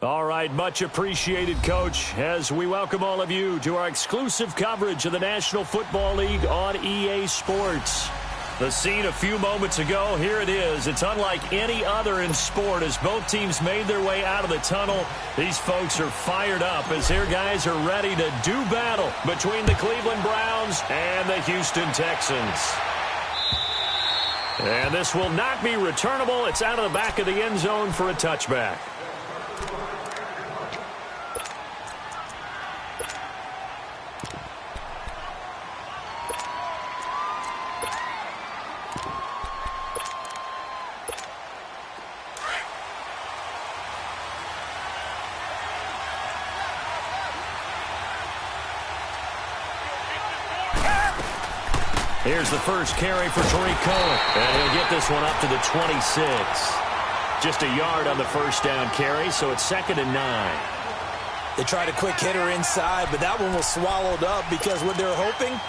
All right, much appreciated, Coach, as we welcome all of you to our exclusive coverage of the National Football League on EA Sports. The scene a few moments ago, here it is. It's unlike any other in sport as both teams made their way out of the tunnel. These folks are fired up as their guys are ready to do battle between the Cleveland Browns and the Houston Texans. And this will not be returnable. It's out of the back of the end zone for a touchback. Here's the first carry for Tariq Cohen. And he'll get this one up to the 26. Just a yard on the first down carry, so it's 2nd and 9. They tried a quick hitter inside, but that one was swallowed up because what they're hoping,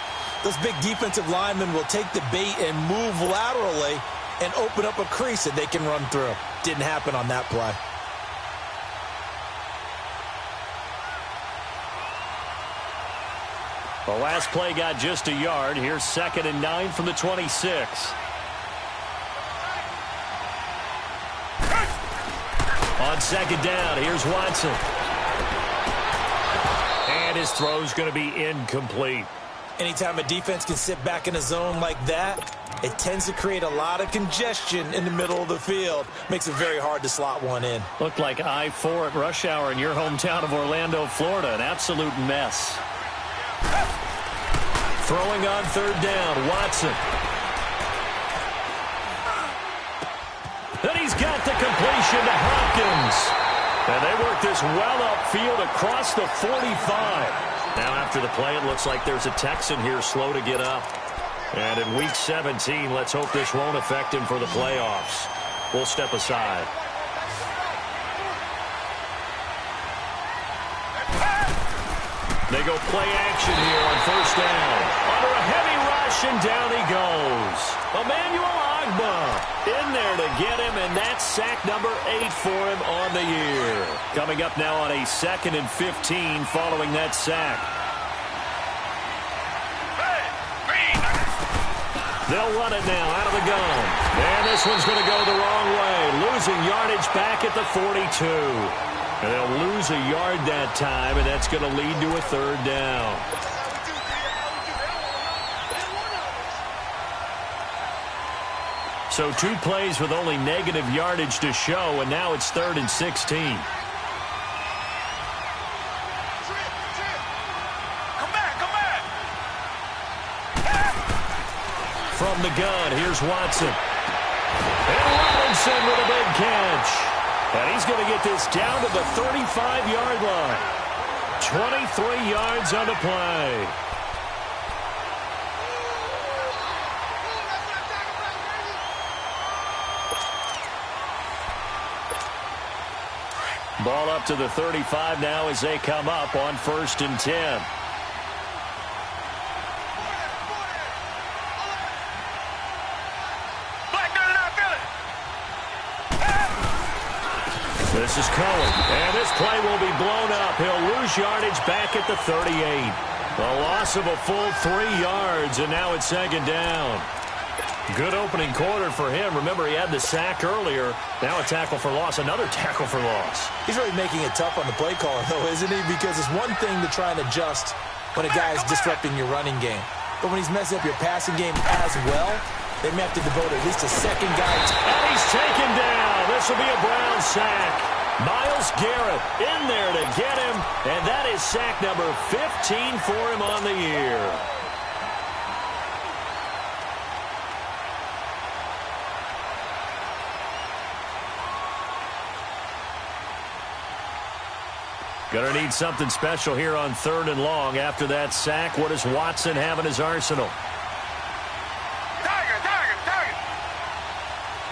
those big defensive linemen will take the bait and move laterally and open up a crease that they can run through. Didn't happen on that play. The last play got just a yard. Here's 2nd and 9 from the 26. On 2nd down, here's Watson. And his throw's going to be incomplete. Anytime a defense can sit back in a zone like that, it tends to create a lot of congestion in the middle of the field. Makes it very hard to slot one in. Looked like I-4 at rush hour in your hometown of Orlando, Florida. An absolute mess. Throwing on 3rd down, Watson. Then he's got the completion to Hopkins. And they work this well upfield across the 45. Now after the play, it looks like there's a Texan here slow to get up. And in Week 17, let's hope this won't affect him for the playoffs. We'll step aside. They go play action here on 1st down. Under a heavy rush, and down he goes. Emmanuel Ogbah in there to get him, and that's sack number 8 for him on the year. Coming up now on a 2nd and 15 following that sack. They'll run it now out of the gun. And this one's going to go the wrong way. Losing yardage back at the 42. And they'll lose a yard that time, and that's going to lead to a 3rd down. So 2 plays with only negative yardage to show, and now it's 3rd and 16. Come back. From the gun, here's Watson. And Robinson with a big catch. And he's going to get this down to the 35-yard line. 23 yards on the play. Ball up to the 35 now as they come up on 1st and 10. This is Cohen, and this play will be blown up. He'll lose yardage back at the 38. A loss of a full 3 yards, and now it's 2nd down. Good opening quarter for him. Remember, he had the sack earlier. Now a tackle for loss, another tackle for loss. He's really making it tough on the play caller, though, isn't he? Because it's one thing to try and adjust when a guy's disrupting your running game. But when he's messing up your passing game as well, they may have to devote at least a second guy. And he's taken down. This will be a Brown sack. Myles Garrett in there to get him, and that is sack number 15 for him on the year. Gonna need something special here on 3rd and long. After that sack, what does Watson have in his arsenal? Target.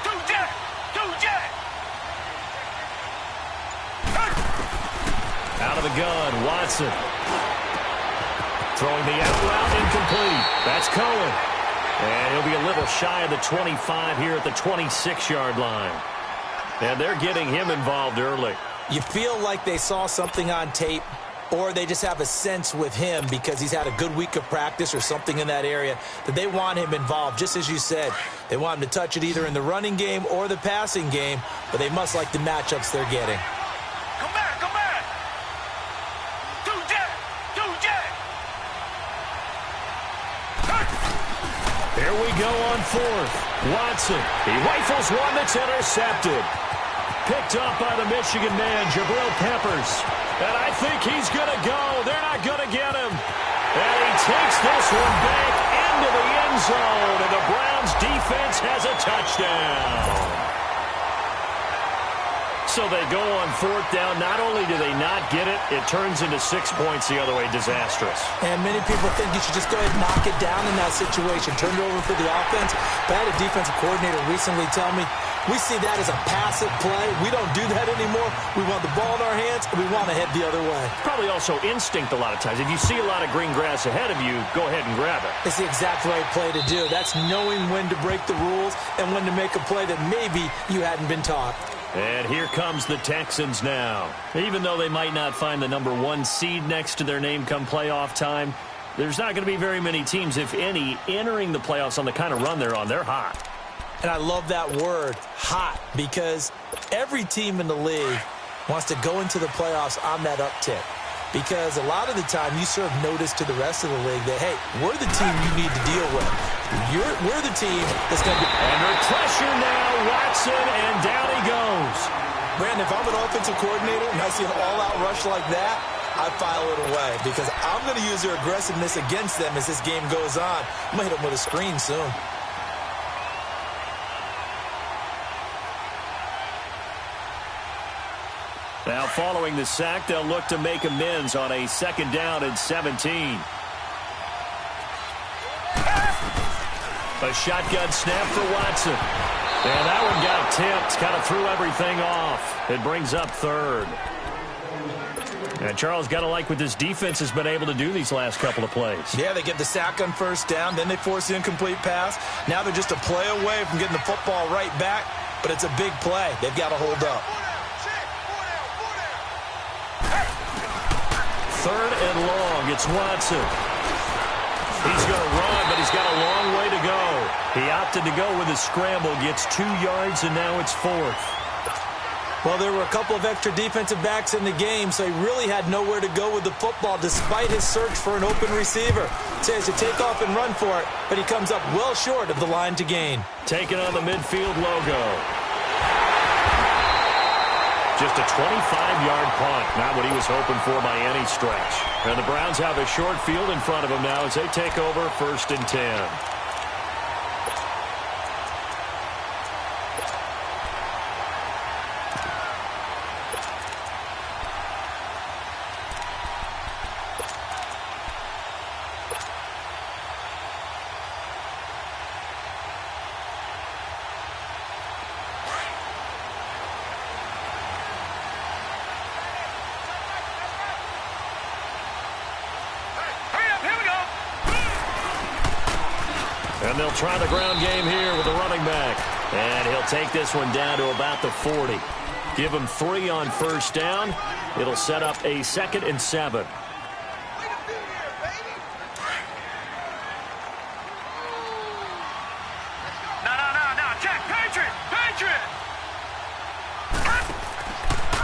Two jet. Out of the gun, Watson. Throwing the out route, incomplete. That's Cohen. And he'll be a little shy of the 25 here at the 26-yard line. And they're getting him involved early. You feel like they saw something on tape, or they just have a sense with him because he's had a good week of practice or something in that area that they want him involved. Just as you said, they want him to touch it either in the running game or the passing game, but they must like the matchups they're getting. Come back, come back. Two jet. Here we go on fourth. Watson. He rifles one that's intercepted. Picked up by the Michigan man, Jabril Peppers. And I think he's going to go. They're not going to get him. And he takes this one back into the end zone. And the Browns defense has a touchdown. So they go on fourth down. Not only do they not get it, it turns into 6 points the other way. Disastrous. And many people think you should just go ahead and knock it down in that situation. Turn it over for the offense. But I had a defensive coordinator recently tell me, we see that as a passive play. We don't do that anymore. We want the ball in our hands, and we want to head the other way. Probably also instinct a lot of times. If you see a lot of green grass ahead of you, go ahead and grab it. It's the exact right play to do. That's knowing when to break the rules and when to make a play that maybe you hadn't been taught. And here comes the Texans now. Even though they might not find the number 1 seed next to their name come playoff time, there's not going to be very many teams, if any, entering the playoffs on the kind of run they're on. They're hot. And I love that word, hot, because every team in the league wants to go into the playoffs on that uptick. Because a lot of the time you serve notice to the rest of the league that, hey, we're the team you need to deal with. We're the team that's going to be... Under pressure now, Watson, and down he goes. Brandon, if I'm an offensive coordinator and I see an all-out rush like that, I file it away because I'm going to use their aggressiveness against them as this game goes on. I'm going to hit them with a screen soon. Now, following the sack, they'll look to make amends on a 2nd down and 17. A shotgun snap for Watson. And that one got tipped, kind of threw everything off. It brings up 3rd. And Charles, got to like what this defense has been able to do these last couple of plays. Yeah, they get the sack on 1st down, then they force the incomplete pass. Now they're just a play away from getting the football right back, but it's a big play. They've got to hold up. 3rd and long. It's Watson. He's going to run, but he's got a long way to go. He opted to go with a scramble, gets 2 yards, and now it's 4th. Well, there were a couple of extra defensive backs in the game, so he really had nowhere to go with the football despite his search for an open receiver. So he has to take off and run for it, but he comes up well short of the line to gain. Taking on the midfield logo. Just a 25-yard punt, not what he was hoping for by any stretch. And the Browns have a short field in front of them now as they take over 1st and 10. And they'll try the ground game here with the running back. And he'll take this one down to about the 40. Give him 3 on 1st down. It'll set up a 2nd and 7. No. Check. Patriot.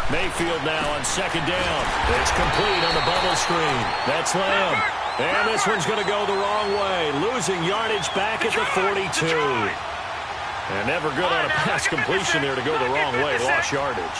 Mayfield now on 2nd down. It's complete on the bubble screen. That's Lamb. And this one's going to go the wrong way. Losing yardage back at the 42. And never good on a pass completion there to go the wrong way. Lost yardage.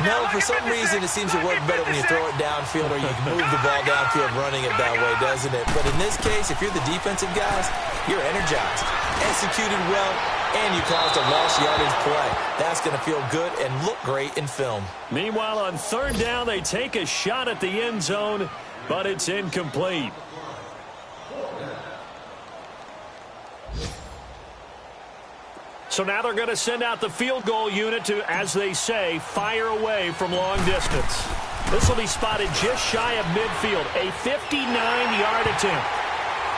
No, for some reason it seems to work better when you throw it downfield or you can move the ball downfield running it that way, doesn't it? But in this case, if you're the defensive guys, you're energized, executed well, and you caused a lost yardage play. That's going to feel good and look great in film. Meanwhile, on 3rd down, they take a shot at the end zone, but it's incomplete. So now they're going to send out the field goal unit to, as they say, fire away from long distance. This will be spotted just shy of midfield, a 59-yard attempt.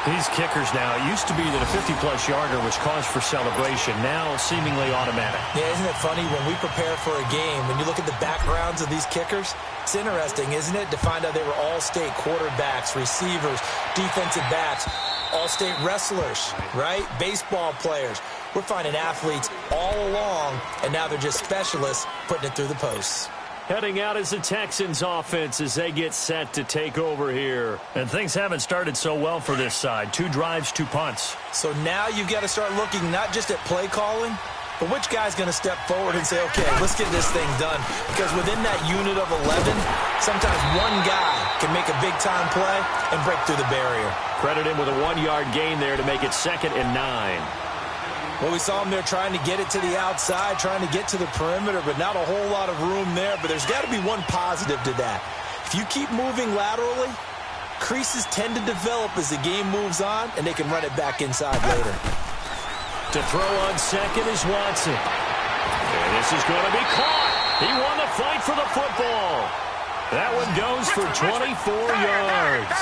These kickers now, it used to be that a 50-plus yarder was cause for celebration. Now, seemingly automatic. Yeah, isn't it funny when we prepare for a game, when you look at the backgrounds of these kickers, it's interesting, isn't it, to find out they were all-state quarterbacks, receivers, defensive backs, all-state wrestlers, right? Baseball players. We're finding athletes all along, and now they're just specialists putting it through the posts. Heading out is the Texans offense as they get set to take over here. And things haven't started so well for this side. 2 drives, 2 punts. So now you've got to start looking not just at play calling, but which guy's going to step forward and say, okay, let's get this thing done. Because within that unit of 11, sometimes one guy can make a big-time play and break through the barrier. Credit him with a 1-yard gain there to make it 2nd and 9. Well, we saw him there trying to get it to the outside, trying to get to the perimeter, but not a whole lot of room there. But there's got to be one positive to that. If you keep moving laterally, creases tend to develop as the game moves on, and they can run it back inside later. To throw on second is Watson. And this is going to be caught. He won the fight for the football. That one goes for 24 yards.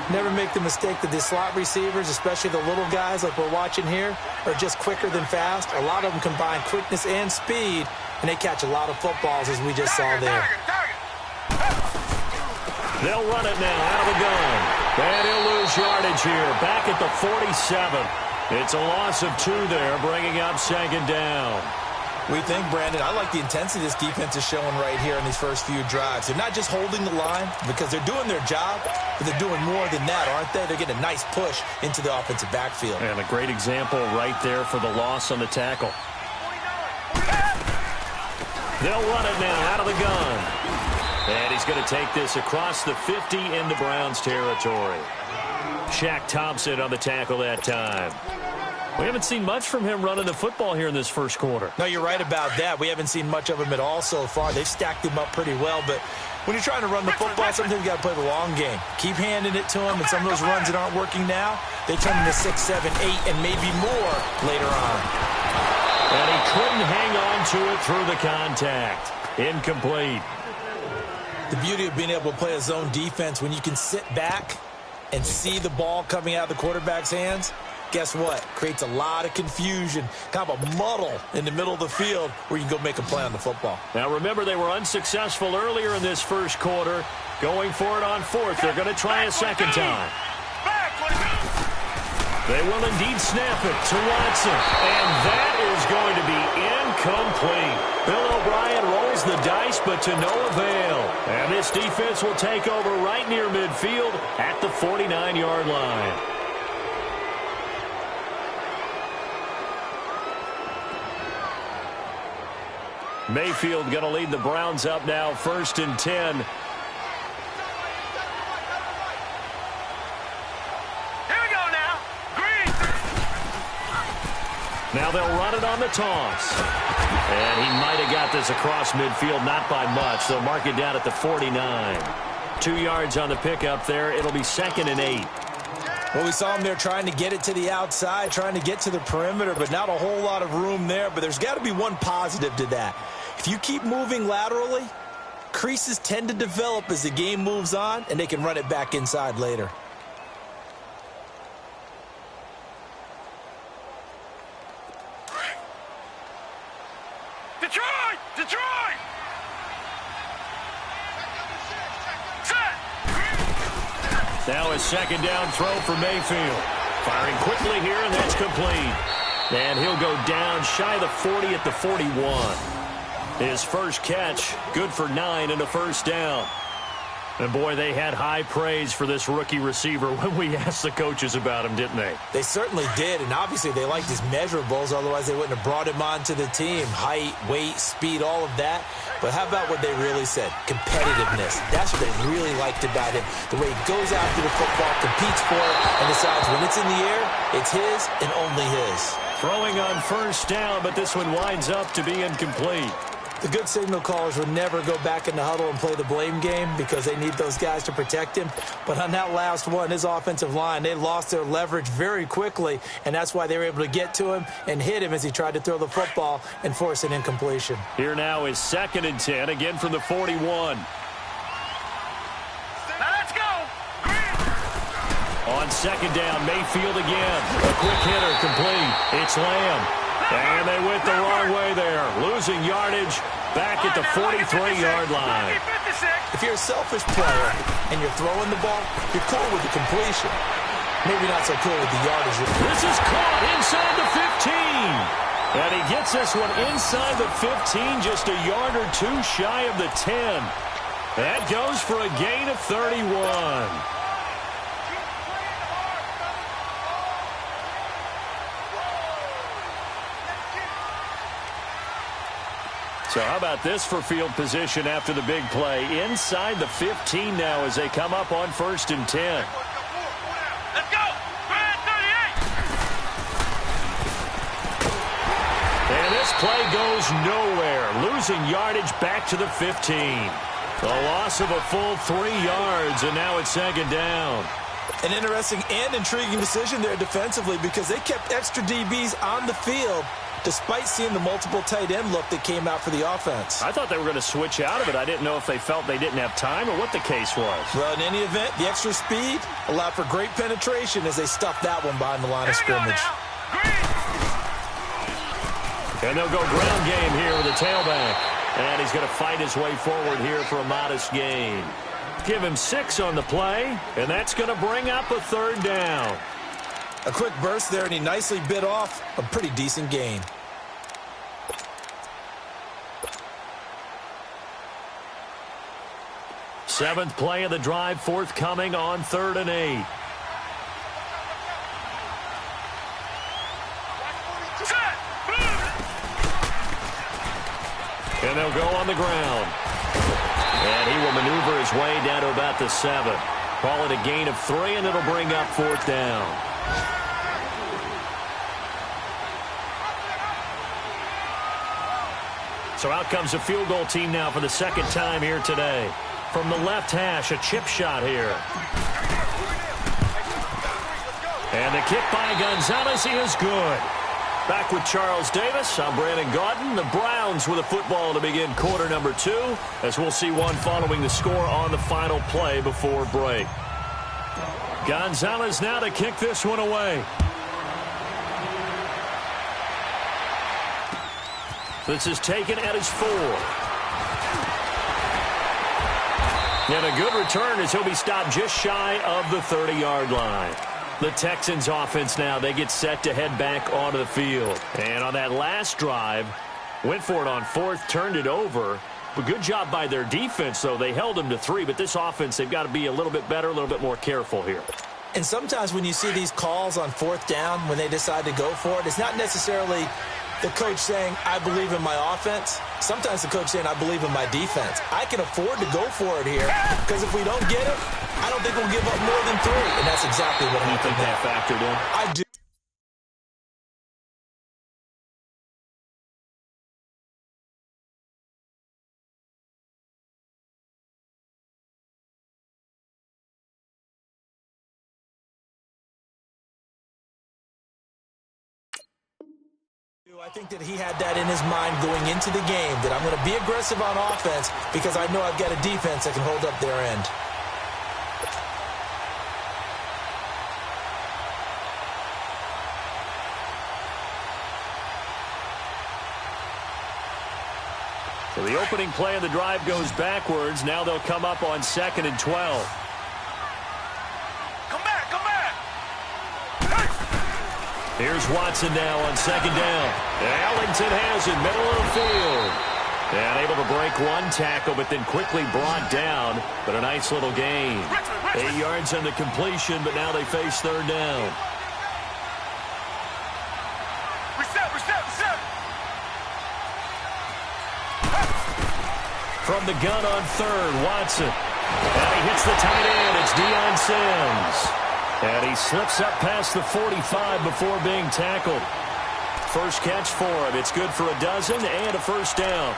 Never make the mistake that the slot receivers, especially the little guys like we're watching here, are just quicker than fast. A lot of them combine quickness and speed, and they catch a lot of footballs, as we just saw there. They'll run it now out of the gun. And he'll lose yardage here. Back at the 47. It's a loss of 2 there, bringing up 2nd down. We think, Brandon, I like the intensity this defense is showing right here in these first few drives. They're not just holding the line because they're doing their job, but they're doing more than that, aren't they? They're getting a nice push into the offensive backfield. And a great example right there for the loss on the tackle. They'll run it now out of the gun. And he's going to take this across the 50 into Browns territory. Shaq Thompson on the tackle that time. We haven't seen much from him running the football here in this first quarter. No, you're right about that. We haven't seen much of him at all so far. They've stacked him up pretty well, but when you're trying to run the football, sometimes you got to play the long game. Keep handing it to him, and some of those runs that aren't working now, they turn into 6, 7, 8, and maybe more later on. And he couldn't hang on to it through the contact. Incomplete. The beauty of being able to play a zone defense when you can sit back and see the ball coming out of the quarterback's hands, guess what? Creates a lot of confusion, kind of a muddle in the middle of the field where you can go make a play on the football. Now, remember, they were unsuccessful earlier in this first quarter. Going for it on 4th. They're going to try a second time. They will indeed snap it to Watson. And that is going to be incomplete. Bill O'Brien rolls the dice, but to no avail. And this defense will take over right near midfield at the 49-yard line. Mayfield going to lead the Browns up now, 1st and 10. Here we go now. Green. Now they'll run it on the toss. And he might have got this across midfield, not by much. They'll mark it down at the 49. 2 yards on the pickup there. It'll be 2nd and 8. Well, we saw him there trying to get it to the outside, trying to get to the perimeter, but not a whole lot of room there. But there's got to be one positive to that. If you keep moving laterally, creases tend to develop as the game moves on, and they can run it back inside later. Detroit! Detroit! Now a 2nd down throw for Mayfield. Firing quickly here, and that's complete. And he'll go down shy of the 40 at the 41. His first catch, good for 9 and a first down. And, boy, they had high praise for this rookie receiver when we asked the coaches about him, didn't they? They certainly did, and obviously they liked his measurables. Otherwise, they wouldn't have brought him onto the team. Height, weight, speed, all of that. But how about what they really said? Competitiveness. That's what they really liked about him. The way he goes after the football, competes for it, and decides when it's in the air, it's his and only his. Throwing on first down, but this one winds up to be incomplete. The good signal callers would never go back in the huddle and play the blame game because they need those guys to protect him. But on that last one, his offensive line, they lost their leverage very quickly, and that's why they were able to get to him and hit him as he tried to throw the football and force an incompletion. Here now is 2nd and 10, again from the 41. Now let's go. Green. On second down, Mayfield again. A quick hitter complete. It's Lamb. And they went the wrong way there. Losing yardage back at the 43-yard line. If you're a selfish player and you're throwing the ball, you're cool with the completion. Maybe not so cool with the yardage. This is caught inside the 15. And he gets this one inside the 15, just a yard or two shy of the 10. That goes for a gain of 31. So how about this for field position after the big play? Inside the 15 now as they come up on 1st and 10. Let's go! Grand 38! And this play goes nowhere. Losing yardage back to the 15. A loss of a full 3 yards, and now it's second down. An interesting and intriguing decision there defensively because they kept extra DBs on the field despite seeing the multiple tight end look that came out for the offense. I thought they were going to switch out of it. I didn't know if they felt they didn't have time or what the case was. Well, in any event, the extra speed allowed for great penetration as they stuffed that one behind the line of scrimmage. And they'll go ground game here with a tailback. And he's going to fight his way forward here for a modest gain. Give him 6 on the play, and that's going to bring up a 3rd down. A quick burst there, and he nicely bit off a pretty decent gain. Seventh play of the drive forthcoming on 3rd and 8. And they'll go on the ground. And he will maneuver his way down to about the 7. Call it a gain of 3, and it'll bring up 4th down. So out comes a field goal team now for the 2nd time here today. From the left hash, a chip shot here. And the kick by Gonzalez is good. Back with Charles Davis, I'm Brandon Gaudin. The Browns with a football to begin quarter number 2, as we'll see one following the score on the final play before break. Gonzalez now to kick this one away. This is taken at his 4. And a good return as he'll be stopped just shy of the 30-yard line. The Texans offense now, they get set to head back onto the field. And on that last drive, went for it on 4th, turned it over. But good job by their defense, though. They held them to 3, but this offense, they've got to be a little bit better, a little bit more careful here. And sometimes when you see these calls on 4th down, when they decide to go for it, it's not necessarily the coach saying, I believe in my offense. Sometimes the coach saying, I believe in my defense. I can afford to go for it here because if we don't get it, I don't think we'll give up more than 3. And that's exactly what I think that factored in. I do. I think that he had that in his mind going into the game, that I'm going to be aggressive on offense because I know I've got a defense that can hold up their end. So the opening play of the drive goes backwards. Now they'll come up on 2nd and 12. Here's Watson now on 2nd down. Ellington has it, middle of the field. And able to break one tackle, but then quickly brought down. But a nice little gain. 8 yards on the completion, but now they face 3rd down. Reset. From the gun on 3rd, Watson. And he hits the tight end. It's Deion Sims. And he slips up past the 45 before being tackled. First catch for him. It's good for a dozen and a 1st down.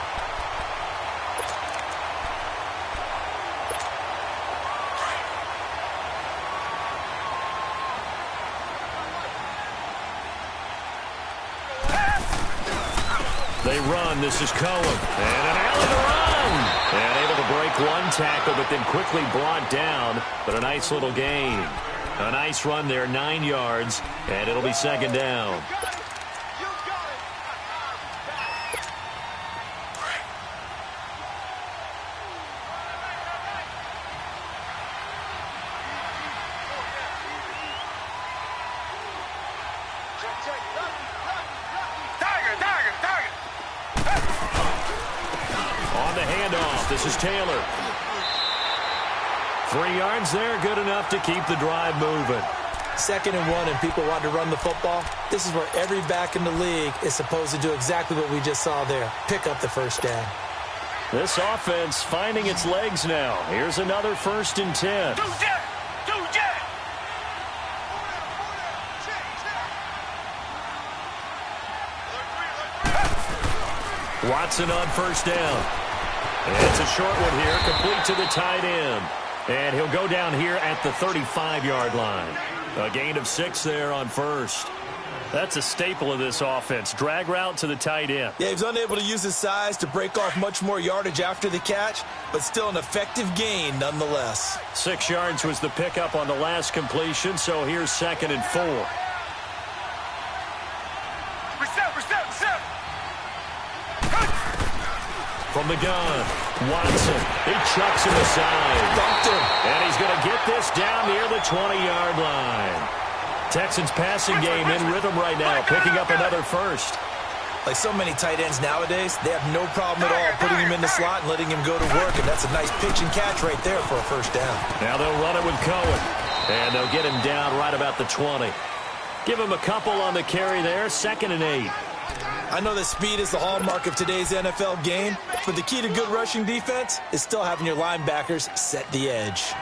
They run. This is Cohen. And an alley to run. And able to break one tackle, but then quickly brought down. But a nice little gain. A nice run there, 9 yards, and it'll be second down. On the handoff, this is Taylor. 3 yards there, good enough to keep the drive moving. 2nd and 1, and people want to run the football. This is where every back in the league is supposed to do exactly what we just saw there. Pick up the first down. This offense finding its legs now. Here's another 1st and 10. Watson on 1st down. And it's a short one here, complete to the tight end. And he'll go down here at the 35-yard line. A gain of 6 there on 1st. That's a staple of this offense. Drag route to the tight end. Yeah, he's unable to use his size to break off much more yardage after the catch, but still an effective gain nonetheless. 6 yards was the pickup on the last completion, so here's 2nd and 4. Reset. From the gun, Watson. He chucks him aside. Dumped him. And he's going to get this down near the 20-yard line. Texans passing game in rhythm right now, picking up another 1st. Like so many tight ends nowadays, they have no problem at all putting him in the slot and letting him go to work, and that's a nice pitch and catch right there for a 1st down. Now they'll run it with Cohen, and they'll get him down right about the 20. Give him a couple on the carry there, 2nd and 8. I know that speed is the hallmark of today's NFL game, but the key to good rushing defense is still having your linebackers set the edge.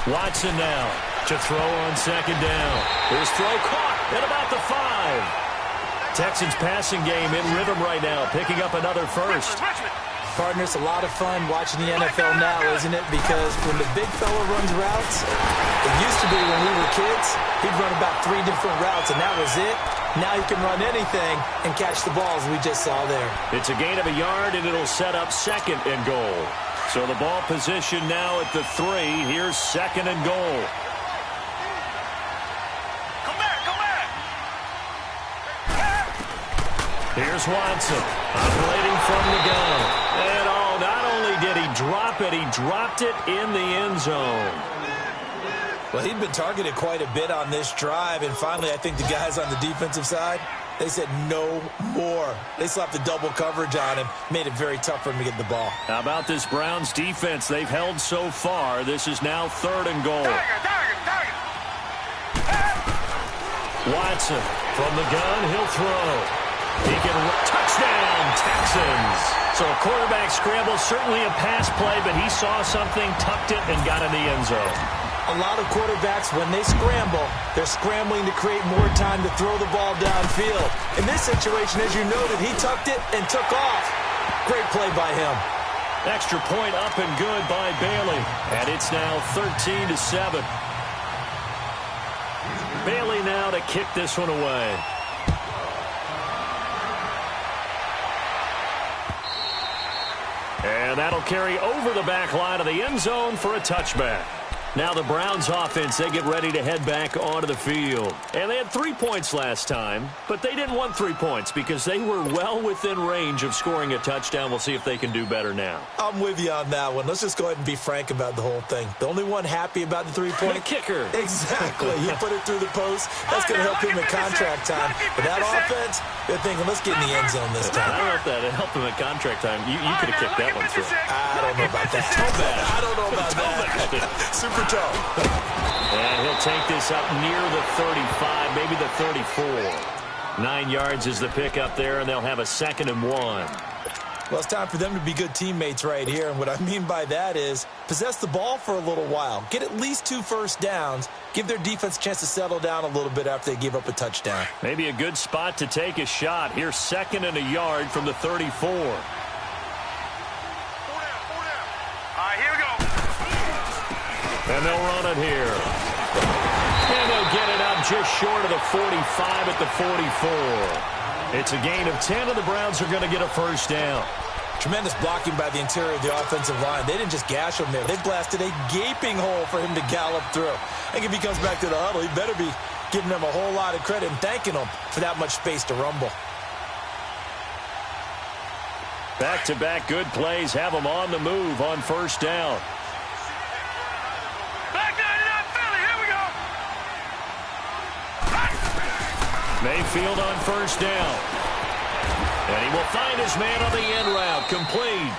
Watson now to throw on 2nd down. His throw caught at about the 5. Texans passing game in rhythm right now, picking up another 1st. Partner, it's a lot of fun watching the NFL now, isn't it? Because when the big fella runs routes, it used to be when we were kids, he'd run about 3 different routes, and that was it. Now he can run anything and catch the balls we just saw there. It's a gain of a yard, and it'll set up 2nd and goal. So the ball position now at the 3. Here's 2nd and goal. Come back. Here's Watson, operating from the gun. And not only did he drop it, he dropped it in the end zone. Well, he'd been targeted quite a bit on this drive, and finally I think the guys on the defensive side, they said no more. They slapped the double coverage on him, made it very tough for him to get the ball. How about this Browns defense they've held so far? This is now 3rd and goal. Watson from the gun, he'll throw. He can touchdown, Texans. So a quarterback scramble, certainly a pass play, but he saw something, tucked it, and got in the end zone. A lot of quarterbacks, when they scramble, they're scrambling to create more time to throw the ball downfield. In this situation, as you noted, he tucked it and took off. Great play by him. Extra point up and good by Bailey. And it's now 13-7. Bailey now to kick this one away. And that'll carry over the back line of the end zone for a touchback. Now the Browns offense, they get ready to head back onto the field. And they had 3 points last time, but they didn't want 3 points because they were well within range of scoring a touchdown. We'll see if they can do better now. I'm with you on that one. Let's just go ahead and be frank about the whole thing. The only one happy about the 3-point? The kicker. Exactly. He put it through the post. That's going to help him in contract time. But that offense, they're thinking, let's get in the end zone this time. I don't know if that helped him at contract time. You could have kicked that one through. I don't know about that. I don't know about that. Super toe. And he'll take this up near the 35, maybe the 34. 9 yards is the pickup there, and they'll have a 2nd and 1. Well, it's time for them to be good teammates right here. And what I mean by that is possess the ball for a little while. Get at least 2 first downs. Give their defense a chance to settle down a little bit after they give up a touchdown. Maybe a good spot to take a shot. Here's 2nd and a yard from the 34. All right, here we go. And they'll run it here. And they'll get it up just short of the 45 at the 44. It's a gain of 10, and the Browns are going to get a first down. Tremendous blocking by the interior of the offensive line. They didn't just gash him there. They blasted a gaping hole for him to gallop through. I think if he comes back to the huddle, he better be giving them a whole lot of credit and thanking them for that much space to rumble. Back-to-back good plays have them on the move on first down. Back 99 Philly, here we go. Mayfield on first down. And he will find his man on the end route, complete.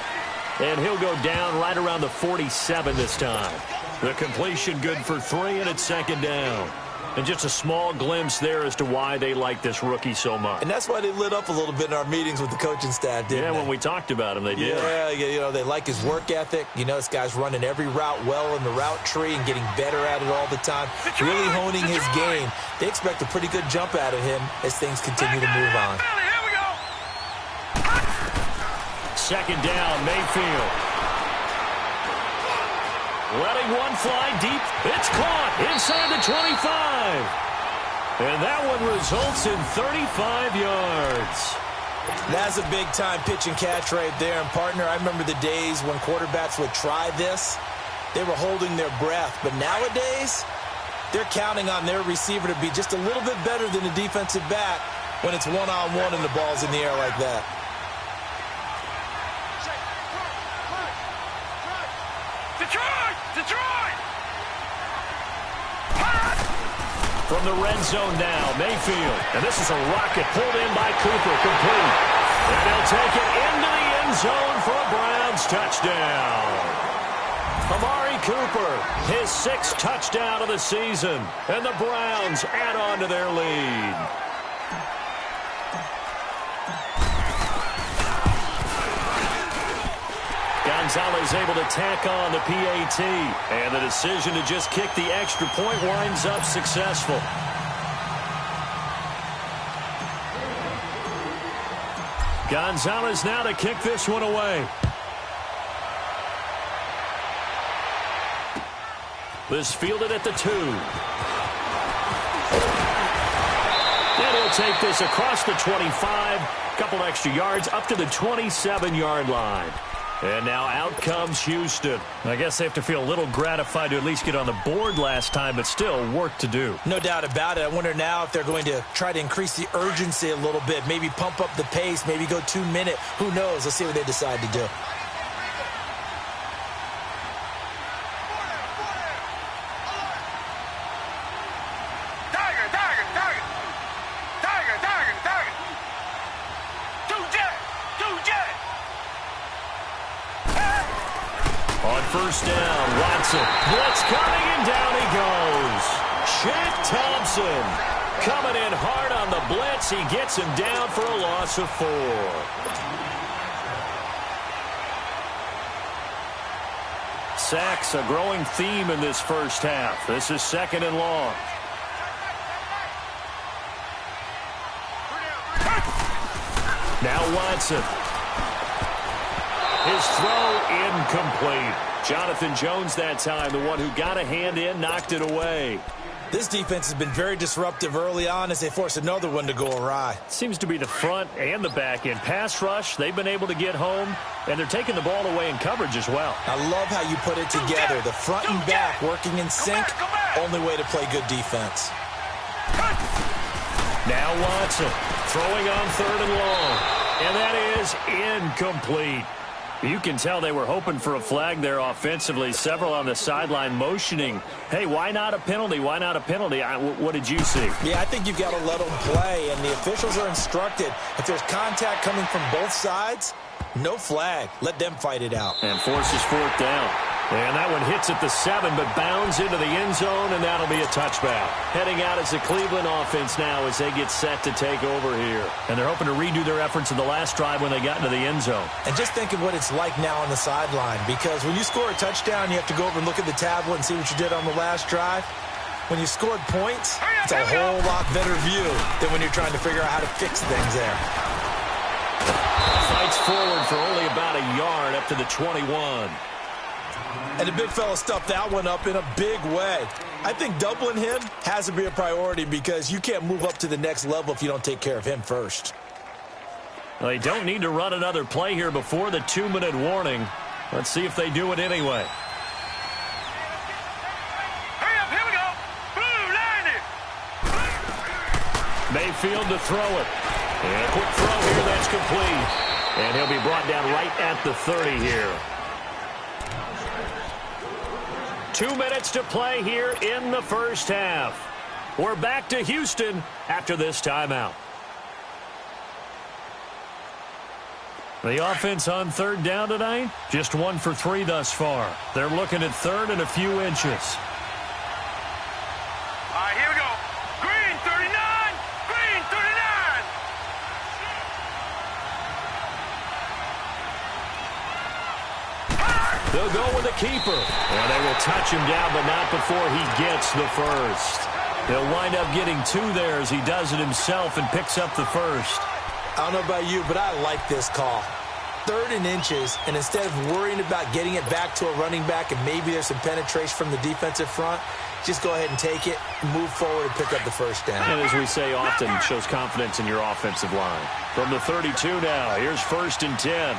And he'll go down right around the 47 this time. The completion good for 3, and it's second down. And just a small glimpse there as to why they like this rookie so much. And that's why they lit up a little bit in our meetings with the coaching staff, didn't they? When we talked about him, they did. Yeah, you know, they like his work ethic. You know, this guy's running every route well in the route tree and getting better at it all the time, really honing his game. They expect a pretty good jump out of him as things continue to move on. Second down, Mayfield. Letting one fly deep. It's caught inside the 25. And that one results in 35 yards. That's a big-time pitch and catch right there. And, partner, I remember the days when quarterbacks would try this. They were holding their breath. But nowadays, they're counting on their receiver to be just a little bit better than the defensive back when it's one-on-one and the ball's in the air like that. Detroit! From the red zone now, Mayfield. And this is a rocket pulled in by Cooper, complete. And they'll take it into the end zone for a Browns touchdown. Amari Cooper, his 6th touchdown of the season. And the Browns add on to their lead. Gonzalez able to tack on the PAT. And the decision to just kick the extra point winds up successful. Gonzalez now to kick this one away. This fielded at the 2. And he'll take this across the 25. Couple extra yards up to the 27-yard line. And now out comes Houston. I guess they have to feel a little gratified to at least get on the board last time, but still work to do. No doubt about it. I wonder now if they're going to try to increase the urgency a little bit, maybe pump up the pace, maybe go 2-minute. Who knows? Let's see what they decide to do. First down, Watson. Blitz coming, and down he goes. Shaq Thompson coming in hard on the blitz. He gets him down for a loss of 4. Sacks, a growing theme in this first half. This is 2nd and long. Now Watson. His throw incomplete. Jonathan Jones that time, the one who got a hand in, knocked it away. This defense has been very disruptive early on as they force another one to go awry. Seems to be the front and the back end. Pass rush, they've been able to get home, and they're taking the ball away in coverage as well. I love how you put it together. The front and back working in sync, only way to play good defense. Now Watson throwing on 3rd and long, and that is incomplete. You can tell they were hoping for a flag there offensively. Several on the sideline motioning, hey, why not a penalty? Why not a penalty? What did you see? Yeah, I think you've got to let them play, and the officials are instructed. If there's contact coming from both sides, no flag. Let them fight it out. And forces 4th down. And that one hits at the 7, but bounds into the end zone, and that'll be a touchback. Heading out as the Cleveland offense now as they get set to take over here. And they're hoping to redo their efforts in the last drive when they got into the end zone. And just think of what it's like now on the sideline, because when you score a touchdown, you have to go over and look at the tablet and see what you did on the last drive. When you scored points, it's a whole lot better view than when you're trying to figure out how to fix things there. Fights forward for only about a yard up to the 21. And the big fella stuffed that one up in a big way. I think doubling him has to be a priority because you can't move up to the next level if you don't take care of him first. They don't need to run another play here before the 2-minute warning. Let's see if they do it anyway. Hurry up, here we go. Blue, line it. Mayfield to throw it. And a quick throw here, that's complete. And he'll be brought down right at the 30 here. 2 minutes to play here in the first half. We're back to Houston after this timeout. The offense on third down tonight, just 1 for 3 thus far. They're looking at third and a few inches. All right, here we go. Green, 39. Green, 39. They'll go with the keeper. And they will touch him down, but not before he gets the first. He'll wind up getting 2 there as he does it himself and picks up the first. I don't know about you, but I like this call. 3rd and inches, and instead of worrying about getting it back to a running back and maybe there's some penetration from the defensive front, just go ahead and take it, move forward, and pick up the first down. And as we say often, it shows confidence in your offensive line. From the 32 now, here's 1st and 10.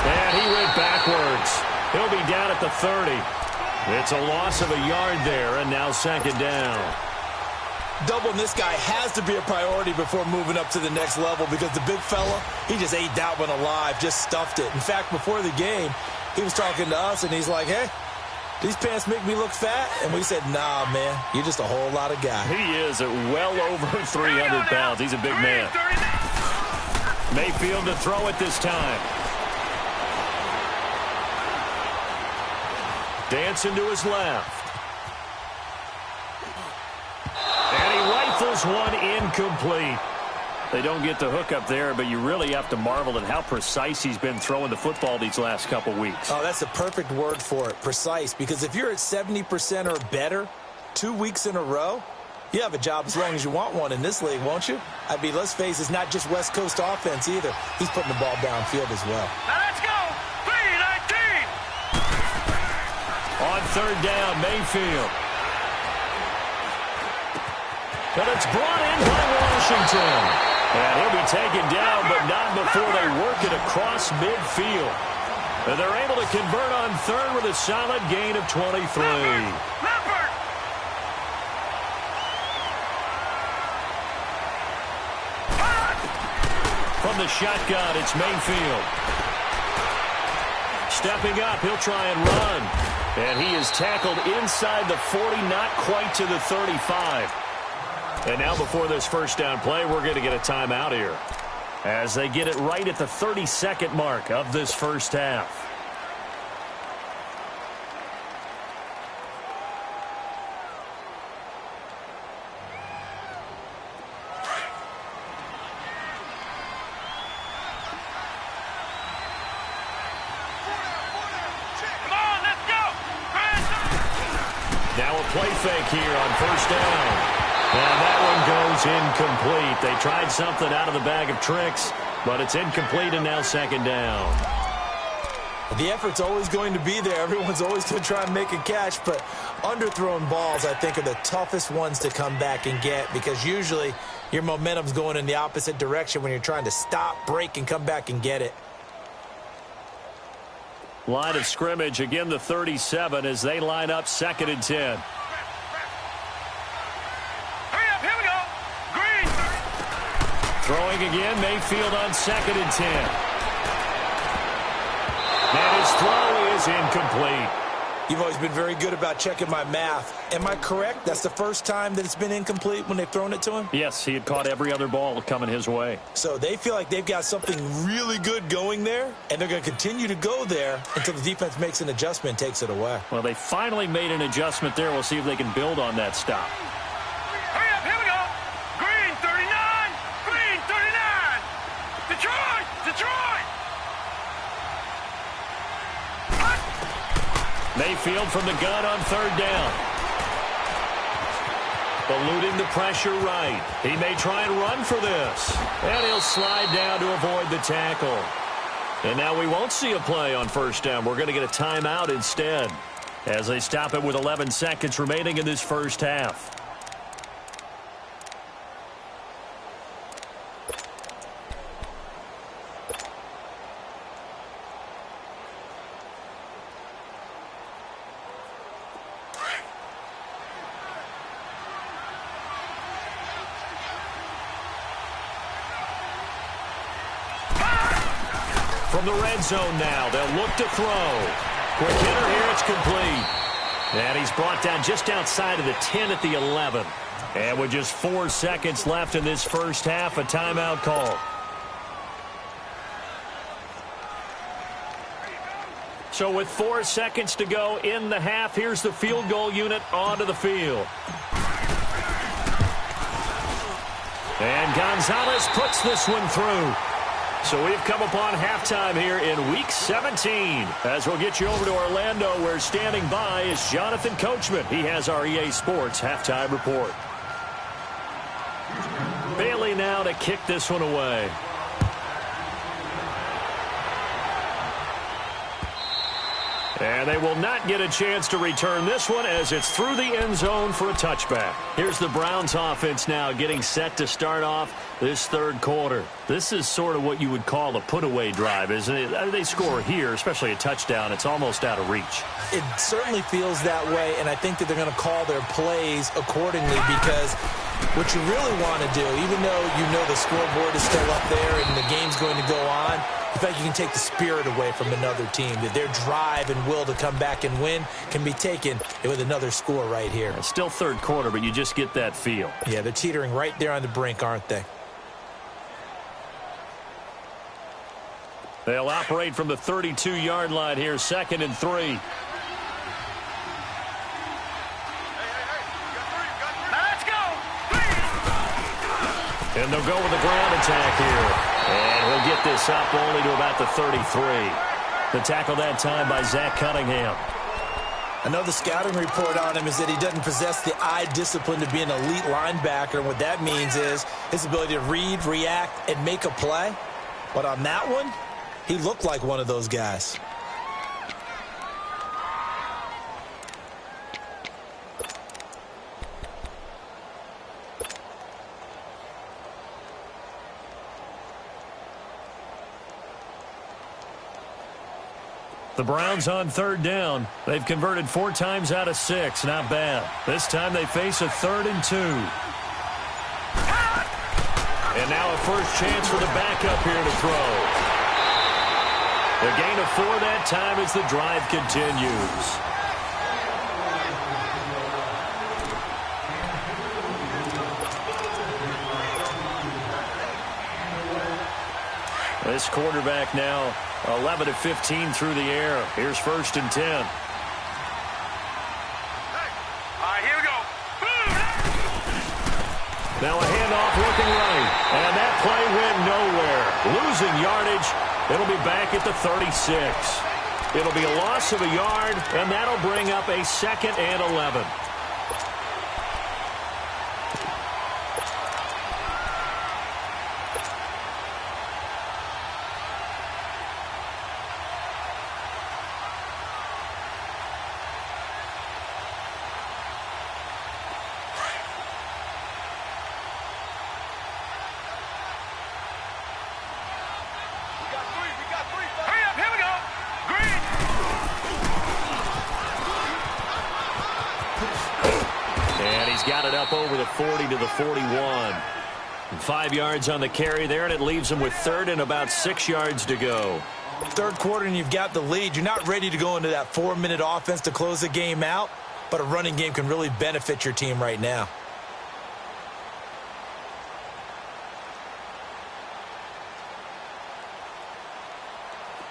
And he went backwards. He'll be down at the 30. It's a loss of a yard there, and now 2nd down. Doubling this guy has to be a priority before moving up to the next level because the big fella, he just ate that one alive, just stuffed it. In fact, before the game, he was talking to us, and he's like, hey, these pants make me look fat? And we said, nah, man, you're just a whole lot of guy. He is at well over 300 pounds. He's a big man. Mayfield to throw it this time. Dancing to his left. And he rifles one incomplete. They don't get the hook up there, but you really have to marvel at how precise he's been throwing the football these last couple weeks. Oh, that's the perfect word for it, precise, because if you're at 70% or better 2 weeks in a row, you have a job as long as you want one in this league, won't you? I mean, let's face it, it's not just West Coast offense either. He's putting the ball downfield as well. Now let's go. 3-19. On 3rd down, Mayfield. And it's brought in by Washington. And he'll be taken down, but not before they work it across midfield. And they're able to convert on 3rd with a solid gain of 23. Leopard. From the shotgun, it's Mayfield. Stepping up, he'll try and run. And he is tackled inside the 40, not quite to the 35. And now before this first down play, we're going to get a timeout here as they get it right at the 32nd mark of this first half. Come on, let's go. Now a play fake here on 1st down. And that one goes incomplete. They tried something out of the bag of tricks, but it's incomplete, and now 2nd down. The effort's always going to be there. Everyone's always going to try and make a catch, but underthrown balls, I think, are the toughest ones to come back and get because usually your momentum's going in the opposite direction when you're trying to stop, break, and come back and get it. Line of scrimmage, again the 37 as they line up 2nd and 10. Throwing again, Mayfield on 2nd and 10. And his throw is incomplete. You've always been very good about checking my math. Am I correct? That's the first time that it's been incomplete when they've thrown it to him? Yes, he had caught every other ball coming his way. So they feel like they've got something really good going there, and they're going to continue to go there until the defense makes an adjustment and takes it away. Well, they finally made an adjustment there. We'll see if they can build on that stop. Hurry up, here we go. Green, 39. Green, 39. Detroit, Detroit. Mayfield from the gun on 3rd down. Eluding the pressure right. He may try and run for this. And he'll slide down to avoid the tackle. And now we won't see a play on 1st down. We're going to get a timeout instead as they stop it with 11 seconds remaining in this first half. from the red zone now. They'll look to throw. Quick hitter here. It's complete. And he's brought down just outside of the 10 at the 11. And with just 4 seconds left in this first half, a timeout call. So with 4 seconds to go in the half, here's the field goal unit onto the field. And Gonzalez puts this one through. So we've come upon halftime here in Week 17. As we'll get you over to Orlando, where standing by is Jonathan Coachman. He has our EA Sports halftime report. Bailey now to kick this one away. And they will not get a chance to return this one as it's through the end zone for a touchback. Here's the Browns offense now getting set to start off this third quarter. This is sort of what you would call a put-away drive, isn't it? They score here, especially a touchdown. It's almost out of reach. It certainly feels that way, and I think that they're going to call their plays accordingly because what you really want to do, even though you know the scoreboard is still up there and the game's going to go on, in fact, you can take the spirit away from another team. That their drive and will to come back and win can be taken with another score right here. It's still third quarter, but you just get that feel. Yeah, they're teetering right there on the brink, aren't they? They'll operate from the 32-yard line here, 2nd and 3. And they'll go with the ground attack here. And he'll get this up only to about the 33. The tackle that time by Zach Cunningham. I know the scouting report on him is that he doesn't possess the eye discipline to be an elite linebacker. And what that means is his ability to read, react, and make a play. But on that one, he looked like one of those guys. The Browns on third down. They've converted 4 times out of 6. Not bad. This time they face a 3rd and 2. And now a first chance for the backup here to throw. The gain of 4 that time as the drive continues. This quarterback now 11 of 15 through the air. Here's 1st and 10. All right, here we go. Now a handoff looking right. And that play went nowhere. Losing yardage. It'll be back at the 36. It'll be a loss of a yard, and that'll bring up a 2nd and 11. Got it up over the 40 to the 41. 5 yards on the carry there, and it leaves them with 3rd and about 6 yards to go. Third quarter, and you've got the lead. You're not ready to go into that 4-minute offense to close the game out, but a running game can really benefit your team right now.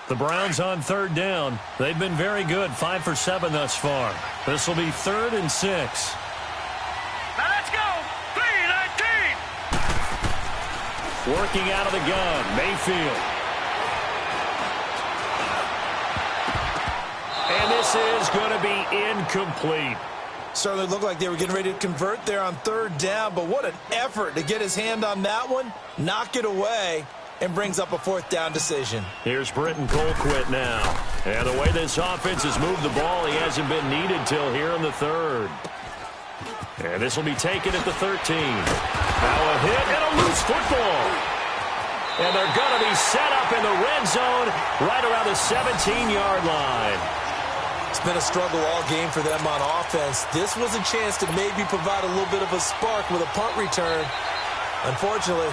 The Browns on third down. They've been very good, 5 for 7 thus far. This will be 3rd and 6. Now let's go. 3-19. Working out of the gun, Mayfield. And this is going to be incomplete. Certainly looked like they were getting ready to convert there on 3rd down, but what an effort to get his hand on that one, knock it away, and brings up a 4th down decision. Here's Britton Colquitt now. And the way this offense has moved the ball, he hasn't been needed till here in the 3rd. And this will be taken at the 13. Now a hit and a loose football. And they're going to be set up in the red zone right around the 17-yard line. It's been a struggle all game for them on offense. This was a chance to maybe provide a little bit of a spark with a punt return. Unfortunately,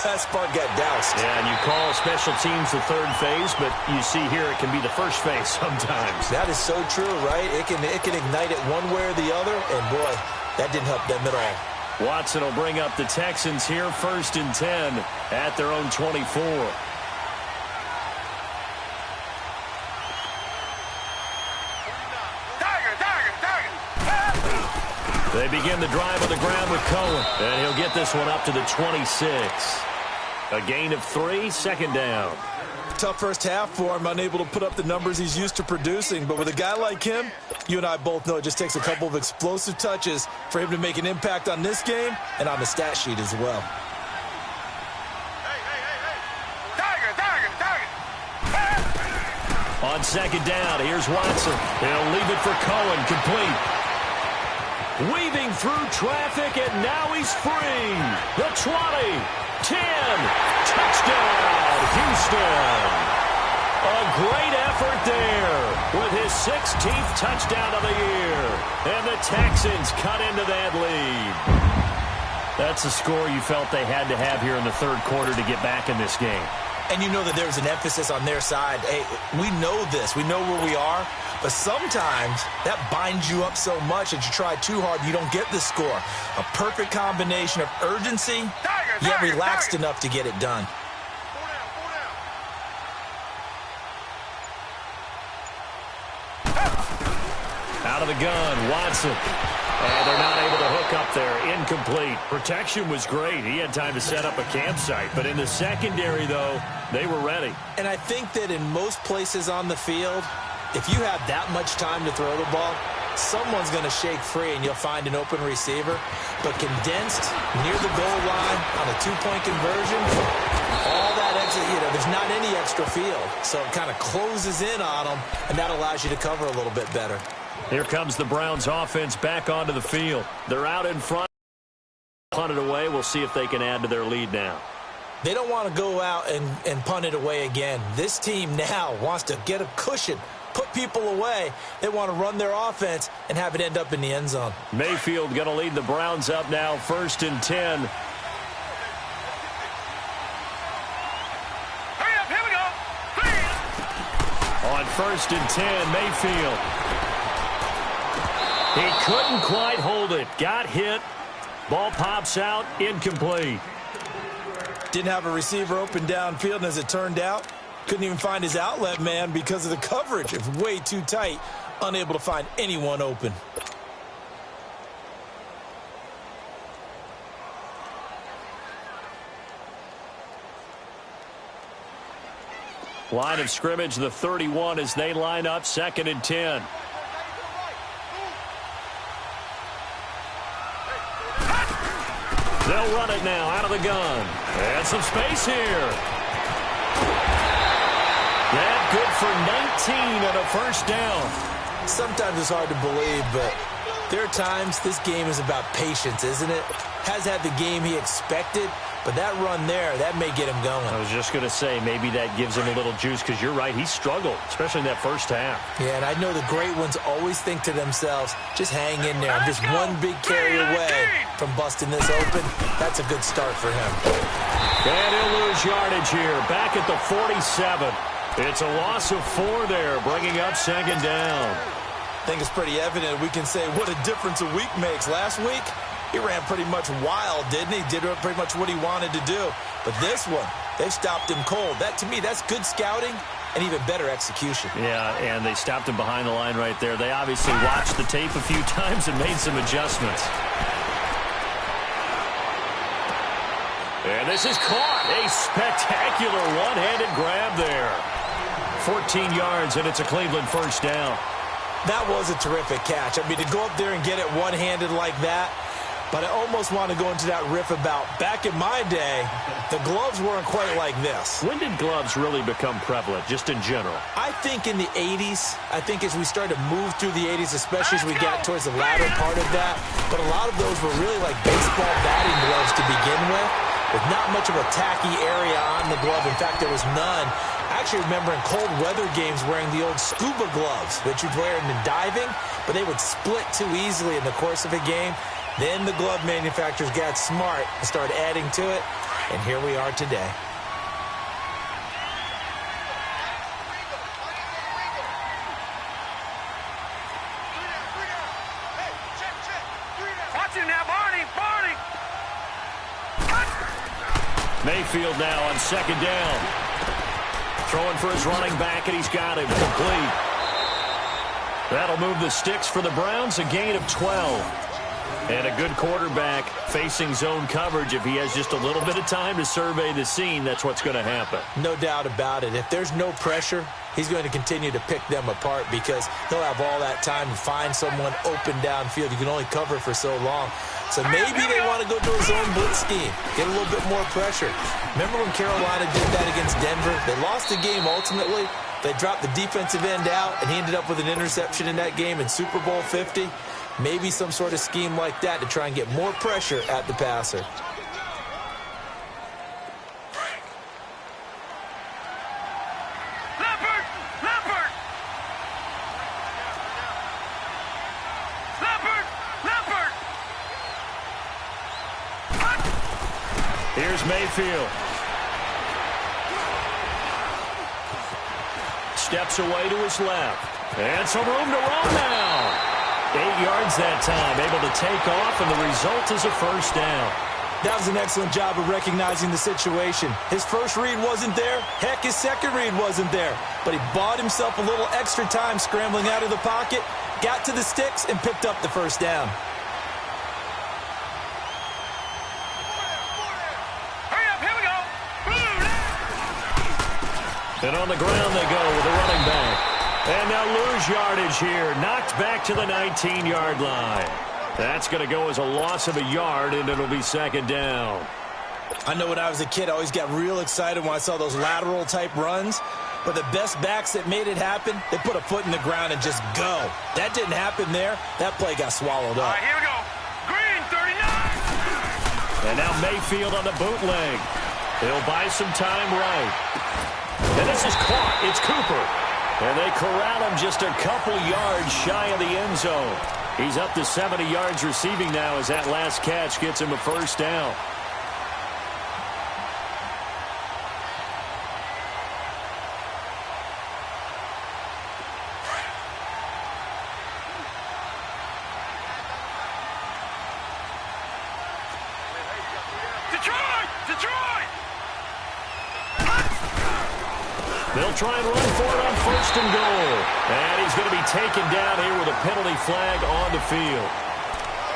that spark got doused. Yeah, and you call special teams the third phase, but you see here it can be the first phase sometimes. That is so true, right? It can ignite it one way or the other, and boy, that didn't help them at all. Watson will bring up the Texans here, 1st and 10 at their own 24. They begin the drive on the ground with Cohen, and he'll get this one up to the 26. A gain of 3, 2nd down. Tough first half for him, unable to put up the numbers he's used to producing. But with a guy like him, you and I both know it just takes a couple of explosive touches for him to make an impact on this game and on the stat sheet as well. On 2nd down, here's Watson. He'll leave it for Cohen, complete. Weaving through traffic, and now he's free. The 20, 10, touchdown, Houston. A great effort there with his 16th touchdown of the year. And the Texans cut into that lead. That's a score you felt they had to have here in the 3rd quarter to get back in this game. And you know that there's an emphasis on their side. Hey, we know this. We know where we are. But sometimes that binds you up so much that you try too hard, you don't get the score. A perfect combination of urgency, yet relaxed enough to get it done. Out of the gun, Watson. And they're not able to hook up there. Incomplete. Protection was great. He had time to set up a campsite. But in the secondary, though, they were ready. And I think that in most places on the field, if you have that much time to throw the ball, someone's going to shake free and you'll find an open receiver. But condensed near the goal line on a 2-point conversion, all that extra, there's not any extra field. So it kind of closes in on them, and that allows you to cover a little bit better. Here comes the Browns offense back onto the field. They're out in front. Punt it away. We'll see if they can add to their lead now. They don't want to go out and punt it away again. This team now wants to get a cushion, put people away. They want to run their offense and have it end up in the end zone. Mayfield going to lead the Browns up now, 1st and 10. Hurry up, here we go. Please. On 1st and 10, Mayfield. He couldn't quite hold it. Got hit. Ball pops out. Incomplete. Didn't have a receiver open downfield, and as it turned out, couldn't even find his outlet man because of the coverage. It was way too tight. Unable to find anyone open. Line of scrimmage, the 31 as they line up, 2nd and 10. They'll run it now out of the gun. And some space here. That good for 19 and a 1st down. Sometimes it's hard to believe, but there are times this game is about patience, isn't it? Has had the game he expected, but that run there, that may get him going. I was just going to say, maybe that gives him a little juice, because you're right, he struggled, especially in that 1st half. Yeah, and I know the great ones always think to themselves, just hang in there. I'm just one big carry away from busting this open. That's a good start for him. And he'll lose yardage here, back at the 47. It's a loss of 4 there, bringing up 2nd down. I think it's pretty evident we can say what a difference a week makes. Last week, he ran pretty much wild, didn't he? Did pretty much what he wanted to do. But this one, they stopped him cold. That, to me, that's good scouting and even better execution. Yeah, and they stopped him behind the line right there. They obviously watched the tape a few times and made some adjustments. And this is caught. A spectacular one-handed grab there. 14 yards, and it's a Cleveland 1st down. That was a terrific catch. I mean, to go up there and get it one-handed like that, but I almost want to go into that riff about back in my day, the gloves weren't quite like this. When did gloves really become prevalent, just in general? I think in the 80s. I think as we started to move through the 80s, especially as we got towards the latter part of that. But a lot of those were really like baseball batting gloves to begin with not much of a tacky area on the glove. In fact, there was none. I actually remember in cold weather games wearing the old scuba gloves that you'd wear in diving, but they would split too easily in the course of a game. Then the glove manufacturers got smart and started adding to it, and here we are today. Watch him now, Barney! Barney! Mayfield now on second down. Throwing for his running back, and he's got him complete. That'll move the sticks for the Browns, a gain of 12. And a good quarterback facing zone coverage. If he has just a little bit of time to survey the scene, that's what's going to happen. No doubt about it. If there's no pressure, he's going to continue to pick them apart because he'll have all that time to find someone open downfield. You can only cover for so long. So maybe they want to go to a zone blitz scheme, get a little bit more pressure. Remember when Carolina did that against Denver? They lost the game ultimately. They dropped the defensive end out, and he ended up with an interception in that game in Super Bowl 50. Maybe some sort of scheme like that to try and get more pressure at the passer. Leopard! Leopard! Leopard! Leopard! Here's Mayfield. Steps away to his left. And some room to run now. 8 yards that time, able to take off, and the result is a first down. That was an excellent job of recognizing the situation. His first read wasn't there. Heck, his second read wasn't there. But he bought himself a little extra time scrambling out of the pocket, got to the sticks, and picked up the first down. Hurry up, here we go! And on the ground they go with the running back. And now lose yardage here. Knocked back to the 19-yard line. That's going to go as a loss of a yard, and it'll be second down. I know when I was a kid, I always got real excited when I saw those lateral-type runs. But the best backs that made it happen, they put a foot in the ground and just go. That didn't happen there. That play got swallowed All up. right, here we go. Green, 39! And now Mayfield on the bootleg. He'll buy some time right. And this is caught. It's Cooper. And they corral him just a couple yards shy of the end zone. He's up to 70 yards receiving now as that last catch gets him a first down. Detroit! Detroit! They'll try and run for it on first and goal. And he's going to be taken down here with a penalty flag on the field.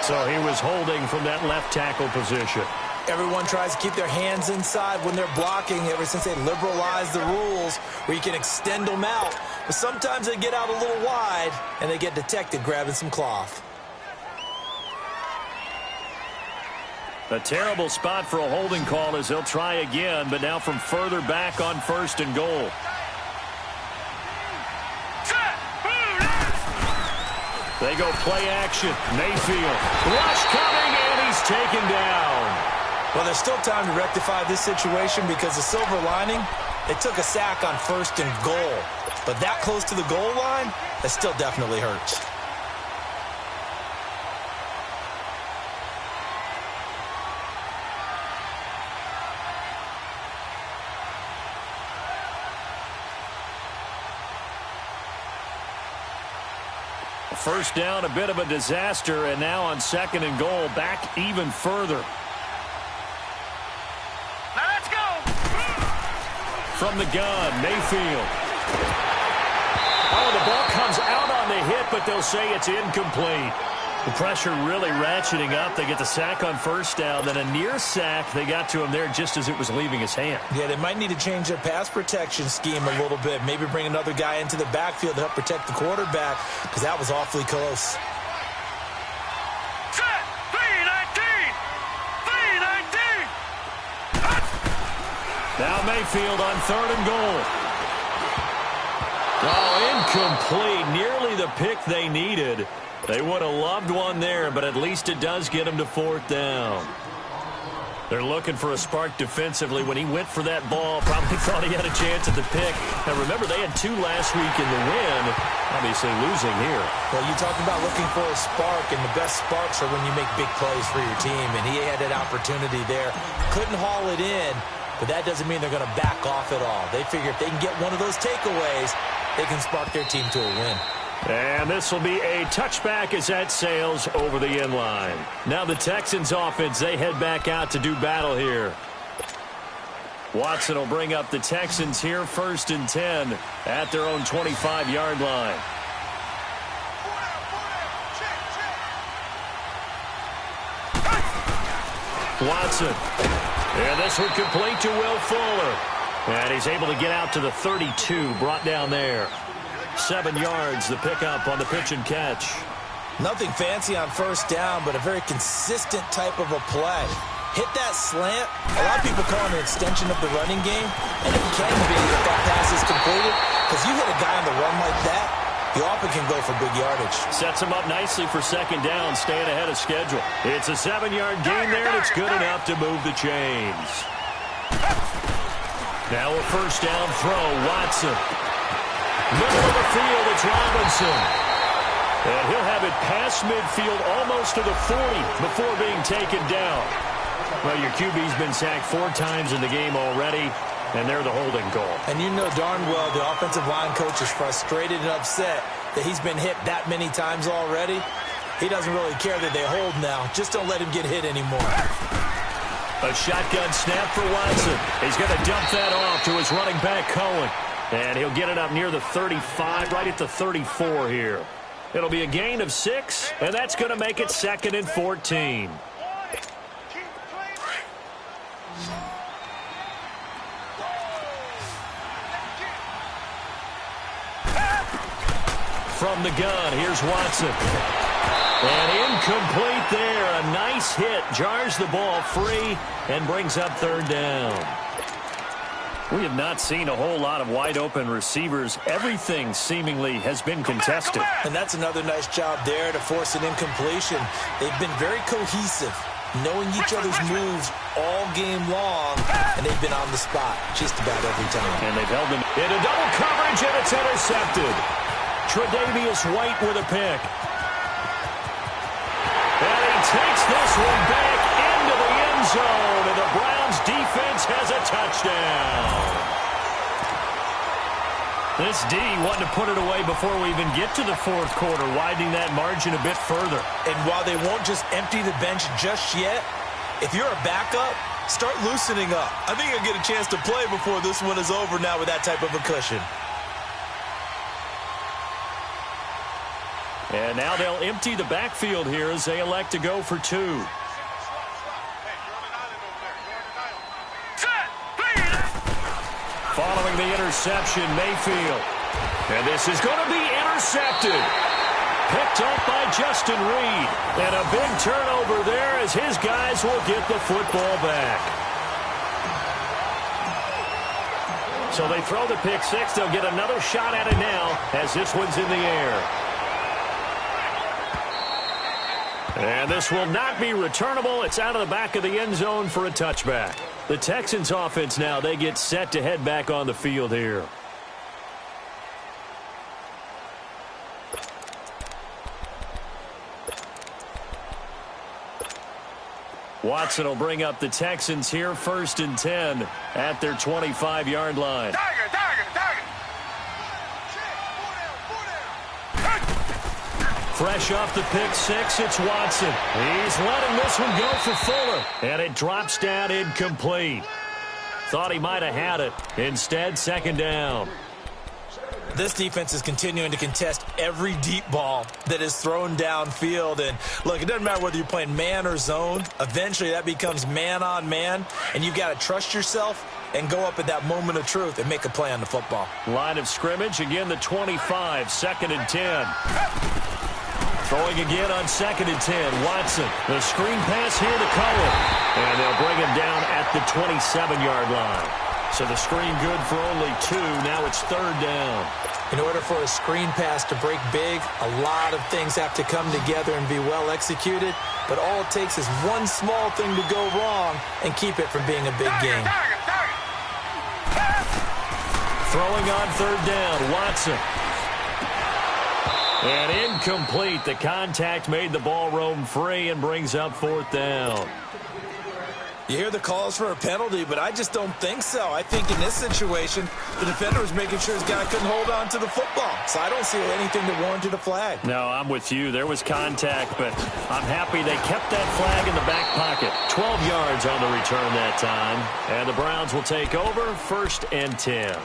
So he was holding from that left tackle position. Everyone tries to keep their hands inside when they're blocking ever since they liberalized the rules where you can extend them out. But sometimes they get out a little wide and they get detected grabbing some cloth. A terrible spot for a holding call as they'll try again, but now from further back on first and goal. They go play action. Mayfield. Rush coming, and he's taken down. Well, there's still time to rectify this situation because the silver lining, they took a sack on first and goal. But that close to the goal line, that still definitely hurts. First down, a bit of a disaster, and now on second and goal, back even further. Now let's go! From the gun, Mayfield. Oh, the ball comes out on the hit, but they'll say it's incomplete. The pressure really ratcheting up. They get the sack on first down, then a near sack. They got to him there just as it was leaving his hand. Yeah, they might need to change their pass protection scheme a little bit. Maybe bring another guy into the backfield to help protect the quarterback because that was awfully close. Set! 3-19! 3-19! Now Mayfield on third and goal. Oh, incomplete. Nearly the pick they needed. They would have loved one there, but at least it does get them to fourth down. They're looking for a spark defensively. When he went for that ball, probably thought he had a chance at the pick. Now, remember, they had 2 last week in the win. Obviously losing here. Well, you talk about looking for a spark, and the best sparks are when you make big plays for your team, and he had that opportunity there. Couldn't haul it in, but that doesn't mean they're going to back off at all. They figure if they can get one of those takeaways, they can spark their team to a win. And this will be a touchback as that sails over the end line. Now the Texans offense, they head back out to do battle here. Watson will bring up the Texans here, 1st and 10 at their own 25-yard line. Watson. And this one complete to Will Fuller. And he's able to get out to the 32, brought down there. 7 yards, the pickup on the pitch and catch. Nothing fancy on 1st down, but a very consistent type of a play. Hit that slant. A lot of people call it an extension of the running game, and it can be if that pass is completed, because you hit a guy on the run like that, you often can go for big yardage. Sets him up nicely for 2nd down, staying ahead of schedule. It's a 7-yard gain there, and it's good enough to move the chains. Now a 1st down throw, Watson. Middle of the field, it's Robinson. And he'll have it past midfield almost to the 40 before being taken down. Well, your QB's been sacked 4 times in the game already, and they're the holding call. And you know darn well the offensive line coach is frustrated and upset that he's been hit that many times already. He doesn't really care that they hold now. Just don't let him get hit anymore. A shotgun snap for Watson. He's going to dump that off to his running back, Cohen. And he'll get it up near the 35, right at the 34 here. It'll be a gain of 6, and that's going to make it 2nd and 14. From the gun, here's Watson. And incomplete there. A nice hit. Jars the ball free and brings up 3rd down. We have not seen a whole lot of wide-open receivers. Everything seemingly has been contested. And that's another nice job there to force an incompletion. They've been very cohesive, knowing each other's moves all game long, and they've been on the spot just about every time. And they've held them in a double coverage, and it's intercepted. Tre'Davious White with a pick. And he takes this one back into the end zone, and the Browns defense has a touchdown. This D wanting to put it away before we even get to the 4th quarter, widening that margin a bit further. And while they won't just empty the bench just yet, if you're a backup, start loosening up. I think you'll get a chance to play before this one is over now with that type of a cushion. And now they'll empty the backfield here as they elect to go for 2. Following the interception, Mayfield. And this is going to be intercepted. Picked up by Justin Reed. And a big turnover there as his guys will get the football back. So they throw the pick 6. They'll get another shot at it now as this one's in the air. And this will not be returnable. It's out of the back of the end zone for a touchback. The Texans offense now, they get set to head back on the field here. Watson will bring up the Texans here, 1st and 10 at their 25-yard line. Fresh off the pick 6, it's Watson. He's letting this one go for Fuller. And it drops down incomplete. Thought he might have had it. Instead, 2nd down. This defense is continuing to contest every deep ball that is thrown downfield. And look, it doesn't matter whether you're playing man or zone. Eventually, that becomes man on man. And you've got to trust yourself and go up at that moment of truth and make a play on the football. Line of scrimmage, again, the 25, 2nd and 10. Throwing again on 2nd and 10. Watson, the screen pass here to Cohen. And they'll bring him down at the 27-yard line. So the screen good for only 2. Now it's 3rd down. In order for a screen pass to break big, a lot of things have to come together and be well executed. But all it takes is one small thing to go wrong and keep it from being a big game. Throwing on 3rd down, Watson. And incomplete. The contact made the ball roam free and brings up 4th down. You hear the calls for a penalty, but I just don't think so. I think in this situation, the defender was making sure his guy couldn't hold on to the football. So I don't see anything that warranted a flag. No, I'm with you. There was contact, but I'm happy they kept that flag in the back pocket. 12 yards on the return that time. And the Browns will take over, 1st and 10.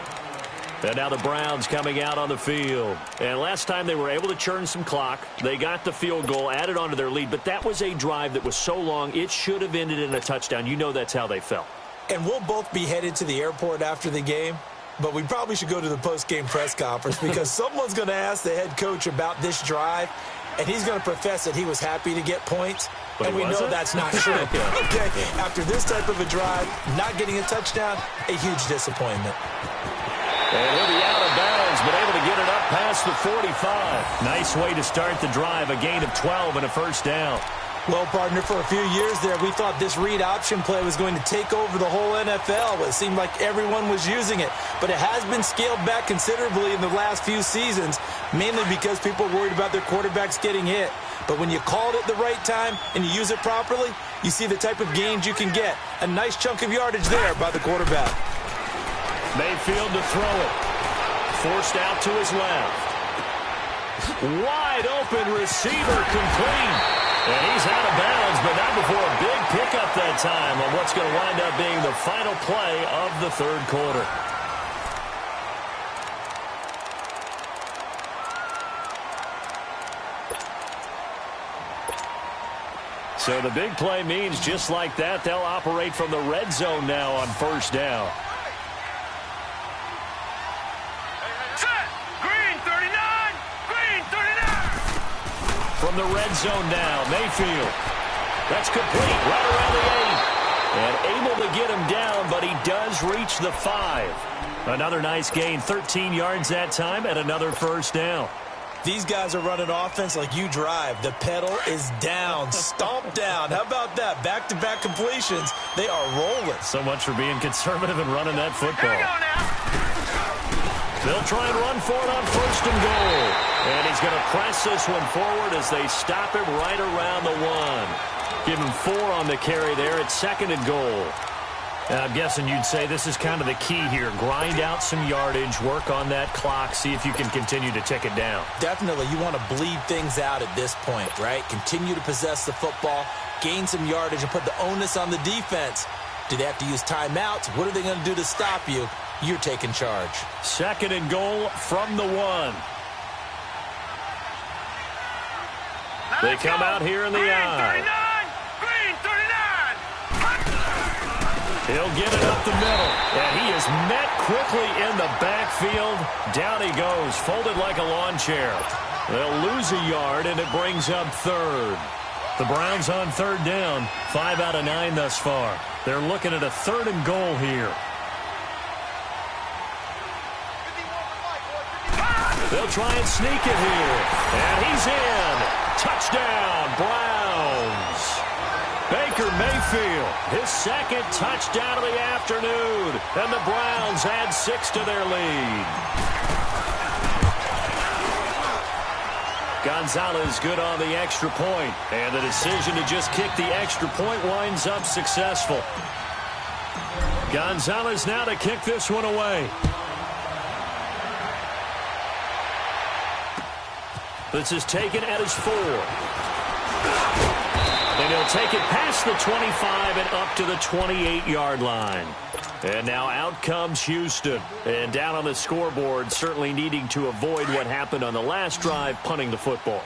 And now the Browns coming out on the field. And last time they were able to churn some clock. They got the field goal, added on to their lead. But that was a drive that was so long, it should have ended in a touchdown. You know that's how they felt. And we'll both be headed to the airport after the game. But we probably should go to the post-game press conference because someone's going to ask the head coach about this drive. And he's going to profess that he was happy to get points. But and we know that's not true. Okay, after this type of a drive, not getting a touchdown, a huge disappointment. And he'll be out of bounds, but able to get it up past the 45. Nice way to start the drive, a gain of 12 and a 1st down. Well, partner, for a few years there, we thought this read option play was going to take over the whole NFL. It seemed like everyone was using it. But it has been scaled back considerably in the last few seasons, mainly because people worried about their quarterbacks getting hit. But when you call it at the right time and you use it properly, you see the type of gains you can get. A nice chunk of yardage there by the quarterback. Mayfield to throw it. Forced out to his left. Wide open receiver complete. And he's out of bounds, but not before a big pickup that time on what's going to wind up being the final play of the 3rd quarter. So the big play means just like that, they'll operate from the red zone now on 1st down. From the red zone now, Mayfield. That's complete, right around the 8. And able to get him down, but he does reach the 5. Another nice gain, 13 yards that time, and another 1st down. These guys are running offense like you drive. The pedal is down, stomp down. How about that? Back-to-back completions. They are rolling. So much for being conservative and running that football. They'll try and run for it on 1st and goal. And he's going to press this one forward as they stop him right around the 1. Give him 4 on the carry there at 2nd and goal. And I'm guessing you'd say this is kind of the key here. Grind out some yardage, work on that clock, see if you can continue to tick it down. Definitely. You want to bleed things out at this point, right? Continue to possess the football, gain some yardage, and put the onus on the defense. Do they have to use timeouts? What are they going to do to stop you? You're taking charge. 2nd and goal from the 1. They come out here in the eye. Green 39. He'll get it up the middle. And he is met quickly in the backfield. Down he goes, folded like a lawn chair. They'll lose a yard, and it brings up 3rd. The Browns on 3rd down, 5 out of 9 thus far. They're looking at a 3rd and goal here. They'll try and sneak it here. And he's in. Touchdown, Browns. Baker Mayfield, his 2nd touchdown of the afternoon. And the Browns add 6 to their lead. Gonzalez good on the extra point. And the decision to just kick the extra point winds up successful. Gonzalez now to kick this one away. This is taken at his 4. And he'll take it past the 25 and up to the 28-yard line. And now out comes Houston. And down on the scoreboard, certainly needing to avoid what happened on the last drive, punting the football.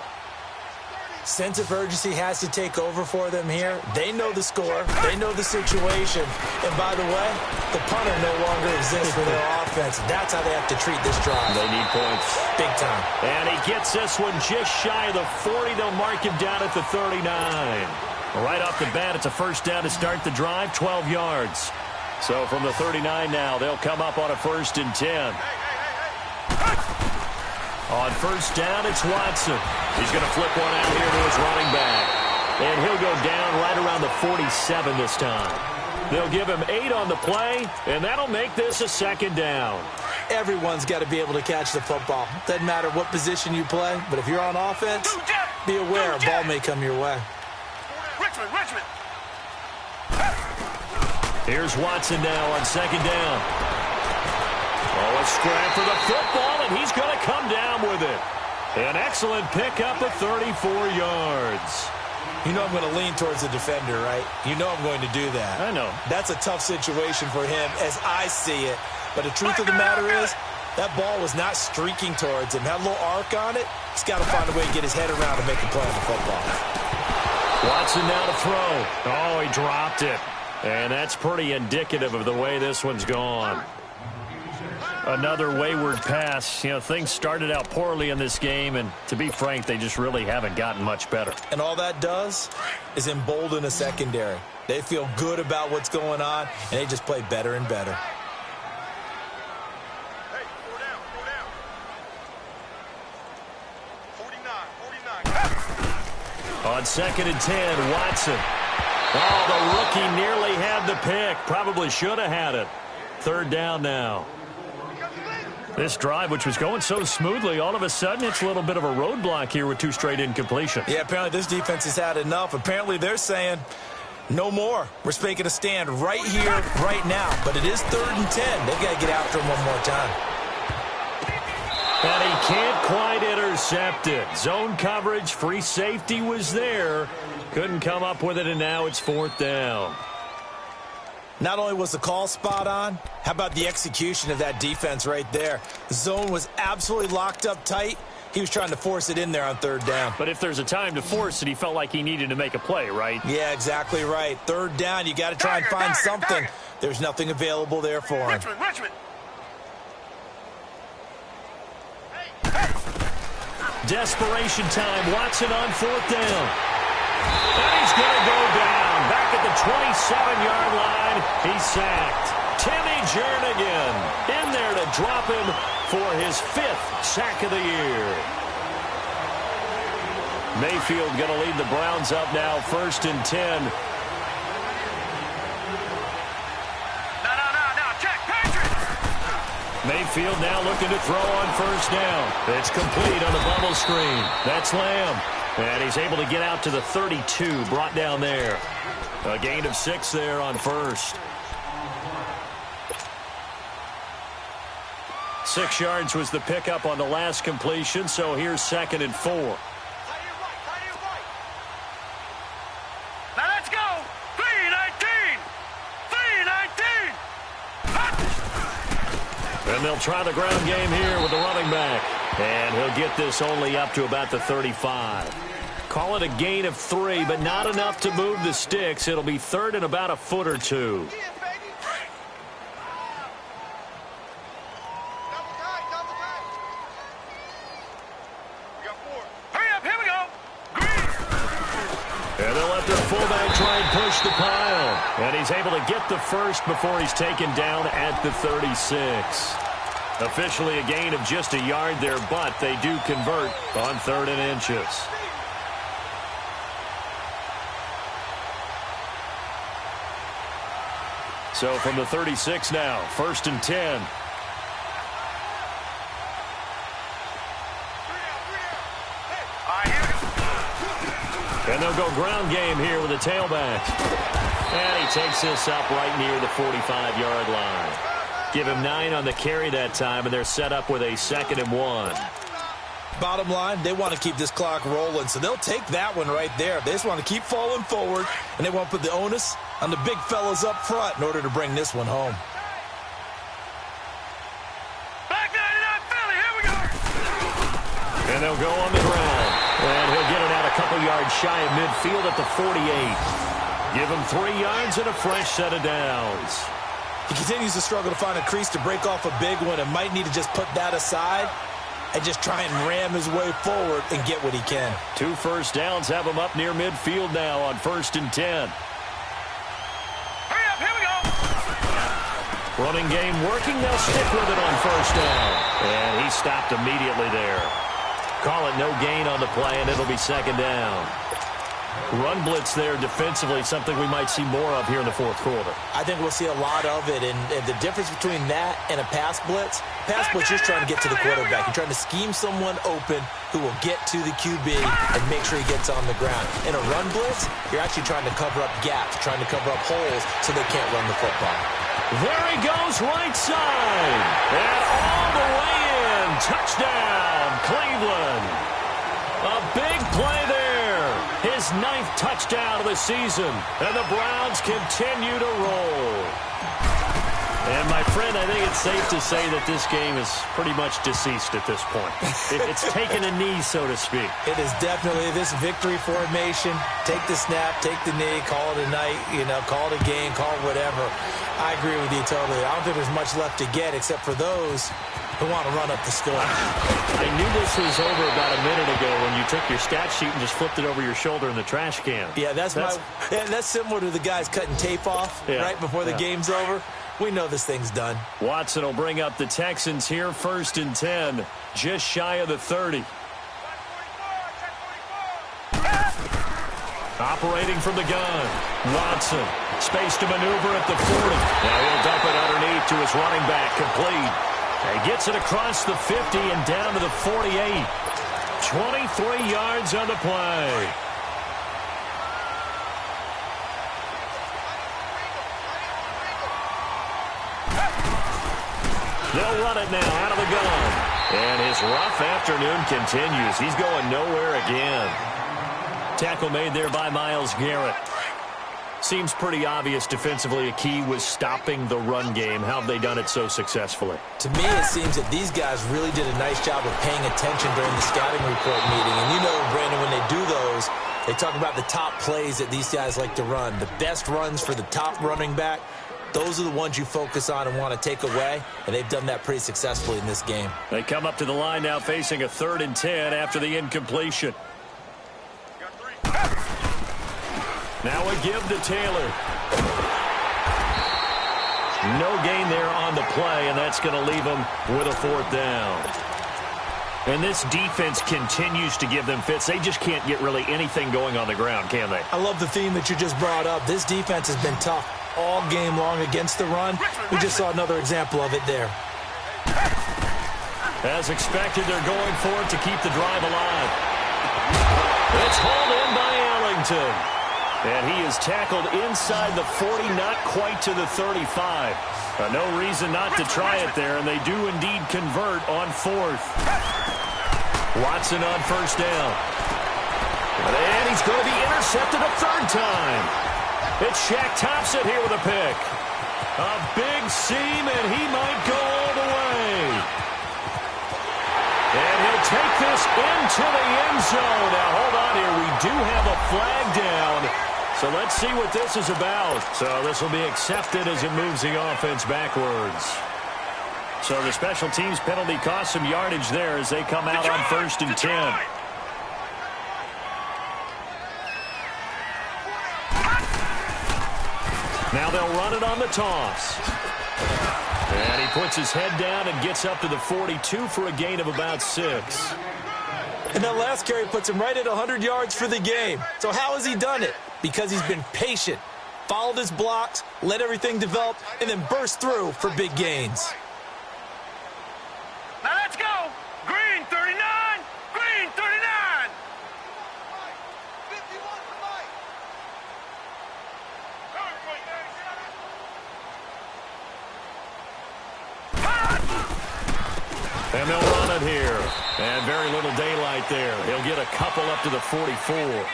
Sense of urgency has to take over for them here. They know the score. They know the situation. And by the way, the punter no longer exists for their offense. That's how they have to treat this drive. They need points. Big time. And he gets this one just shy of the 40. They'll mark him down at the 39. Right off the bat, it's a 1st down to start the drive, 12 yards. So from the 39 now, they'll come up on a 1st and 10. On 1st down, it's Watson. He's going to flip one out here to his running back. And he'll go down right around the 47 this time. They'll give him 8 on the play, and that'll make this a 2nd down. Everyone's got to be able to catch the football. Doesn't matter what position you play, but if you're on offense, be aware a ball may come your way. Richmond. Here's Watson now on 2nd down. Oh, a scrap for the football, and he's going to come down with it. An excellent pickup of 34 yards. You know I'm going to lean towards the defender, right? You know I'm going to do that. I know. That's a tough situation for him as I see it. But the truth of the matter is, that ball was not streaking towards him. Had a little arc on it. He's got to find a way to get his head around and make a play on the football. Watson now to throw. Oh, he dropped it. And that's pretty indicative of the way this one's gone. Another wayward pass. You know, things started out poorly in this game, and to be frank, they just really haven't gotten much better. And all that does is embolden a secondary. They feel good about what's going on, and they just play better and better. Hey, 4 down. On 2nd and 10, Watson. Oh, the rookie nearly had the pick. Probably should have had it. 3rd down now. This drive, which was going so smoothly, all of a sudden it's a little bit of a roadblock here with 2 straight incompletions. Yeah, apparently this defense has had enough. Apparently they're saying, no more. We're making a stand right here, right now. But it is 3rd and 10. They've got to get after him one more time. And he can't quite intercept it. Zone coverage, free safety was there. Couldn't come up with it, and now it's 4th down. Not only was the call spot on, how about the execution of that defense right there? The zone was absolutely locked up tight. He was trying to force it in there on 3rd down. But if there's a time to force it, he felt like he needed to make a play, right? Yeah, exactly right. 3rd down, you got to try and find something. There's nothing available there for him. Richmond. Desperation time. Watson on 4th down. And he's going to go down. Back at the 27-yard line. He's sacked. Timmy Jernigan in there to drop him for his 5th sack of the year. Mayfield going to lead the Browns up now, 1st and 10. No. Check, Patrick. Mayfield now looking to throw on 1st down. It's complete on the bubble screen. That's Lamb. And he's able to get out to the 32, brought down there. A gain of 6 there on 1st. 6 yards was the pickup on the last completion, so here's 2nd and 4. Now let's go. 3-19. And they'll try the ground game here with the running back. And he'll get this only up to about the 35. Call it a gain of 3, but not enough to move the sticks. It'll be 3rd and about a foot or 2. And they'll let their fullback try and push the pile. And he's able to get the first before he's taken down at the 36. Officially a gain of just a yard there, but they do convert on 3rd and inches. So from the 36 now, 1st and 10. And they'll go ground game here with a tailback. And he takes this up right near the 45-yard line. Give him 9 on the carry that time, and they're set up with a 2nd and 1. Bottom line, they want to keep this clock rolling, so they'll take that one right there. They just want to keep falling forward, and they want to put the onus on the big fellas up front in order to bring this one home. Back 99 Philly, here we go. And they'll go on the ground. And he'll get it out a couple yards shy of midfield at the 48. Give him 3 yards and a fresh set of downs. He continues to struggle to find a crease to break off a big one and might need to just put that aside and just try and ram his way forward and get what he can. 2 first downs have him up near midfield now on 1st and 10. Hurry up, here we go. Running game working. They'll stick with it on first down. And he stopped immediately there. Call it no gain on the play, and it'll be second down. Run blitz there defensively, something we might see more of here in the fourth quarter. I think we'll see a lot of it, and the difference between that and a pass blitz is trying to get to the quarterback. You're trying to scheme someone open who will get to the QB and make sure he gets on the ground. In a run blitz, you're actually trying to cover up gaps, trying to cover up holes so they can't run the football. There he goes, right side, and all the way in. Touchdown, Cleveland. A big play there. His 9th touchdown of the season, and the Browns continue to roll. And, my friend, I think it's safe to say that this game is pretty much deceased at this point. It's taken a knee, so to speak. It is definitely this victory formation. Take the snap, take the knee, call it a night, call it a game, call it whatever. I agree with you totally. I don't think there's much left to get except for those who want to run up the score. I knew this was over about a minute ago when you took your stat sheet and just flipped it over your shoulder in the trash can. Yeah, that's similar to the guys cutting tape off right before the game's over. We know this thing's done. Watson will bring up the Texans here, 1st and 10, just shy of the 30. Operating from the gun, Watson, space to maneuver at the 40. Now he'll dump it underneath to his running back, complete. He gets it across the 50 and down to the 48. 23 yards on the play. They'll run it now out of the gun. And his rough afternoon continues. He's going nowhere again. Tackle made there by Myles Garrett. Seems pretty obvious defensively a key was stopping the run game. How have they done it so successfully? To me, it seems that these guys really did a nice job of paying attention during the scouting report meeting. And Brandon, when they do those, they talk about the top plays that these guys like to run. The best runs for the top running back, those are the ones you focus on and want to take away. And they've done that pretty successfully in this game. They come up to the line now facing a 3rd and 10 after the incompletion. Now a give to Taylor. No gain there on the play, and that's going to leave them with a 4th down. And this defense continues to give them fits. They just can't get really anything going on the ground, can they? I love the theme that you just brought up. This defense has been tough all game long against the run. We just saw another example of it there. As expected, they're going for it to keep the drive alive. It's hauled in by Ellington. And he is tackled inside the 40, not quite to the 35. No reason not to try it there, and they do indeed convert on 4th. Watson on 1st down. And he's going to be intercepted a 3rd time. It's Shaq Thompson here with a pick. A big seam, and he might go all the way. And he'll take this into the end zone. Now, hold on here. We do have a flag down. So let's see what this is about. So this will be accepted as it moves the offense backwards. So the special teams penalty cost some yardage there as they come out on 1st and 10. Now they'll run it on the toss. And he puts his head down and gets up to the 42 for a gain of about 6. And that last carry puts him right at 100 yards for the game. So how has he done it? Because he's been patient, followed his blocks, let everything develop, and then burst through for big gains. Now let's go. Green 39. Green 39. 51 for Mike. And they'll run it here. And very little daylight there. He'll get a couple up to the 44.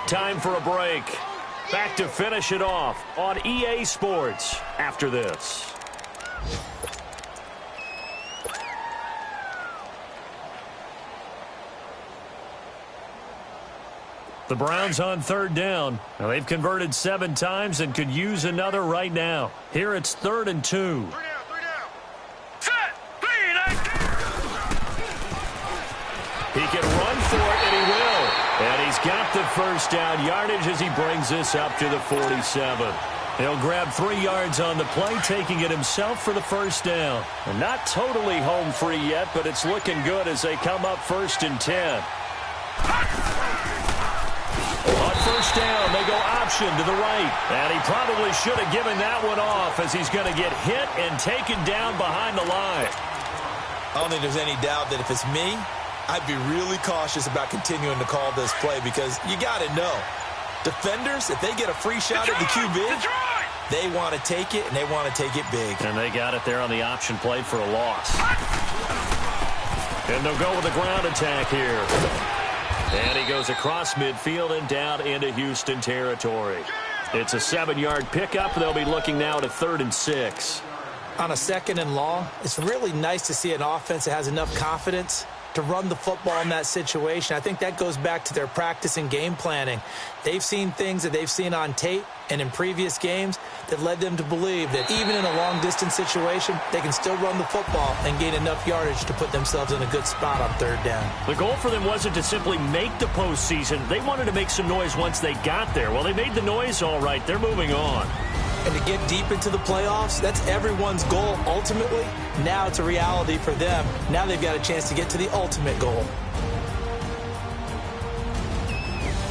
Time for a break. Back to finish it off on EA Sports after this. The Browns on 3rd down. Now they've converted 7 times and could use another right now. Here it's 3rd and 2. 3 down. Set. 3 and 8. He can run for it, and he will. And he's got the 1st down yardage as he brings this up to the 47. He'll grab 3 yards on the play, taking it himself for the first down. And not totally home free yet, but it's looking good as they come up 1st and 10. On 1st down, they go option to the right. And he probably should have given that one off as he's going to get hit and taken down behind the line. I don't think there's any doubt that if it's me, I'd be really cautious about continuing to call this play because you got to know. Defenders, if they get a free shot at the QB, they want to take it, and they want to take it big. And they got it there on the option play for a loss. And they'll go with a ground attack here. And he goes across midfield and down into Houston territory. It's a 7-yard pickup. They'll be looking now to 3rd and 6. On a 2nd and long, it's really nice to see an offense that has enough confidence to run the football in that situation. I think that goes back to their practice and game planning. They've seen things that they've seen on tape and in previous games that led them to believe that even in a long-distance situation, they can still run the football and gain enough yardage to put themselves in a good spot on 3rd down. The goal for them wasn't to simply make the postseason. They wanted to make some noise once they got there. Well, they made the noise all right. They're moving on. And to get deep into the playoffs, that's everyone's goal ultimately. Now it's a reality for them. Now they've got a chance to get to the ultimate goal.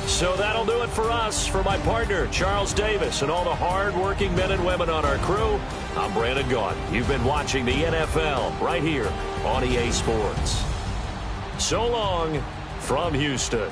So that'll do it for us. For my partner, Charles Davis, and all the hard-working men and women on our crew, I'm Brandon Gaudin. You've been watching the NFL right here on EA Sports. So long from Houston.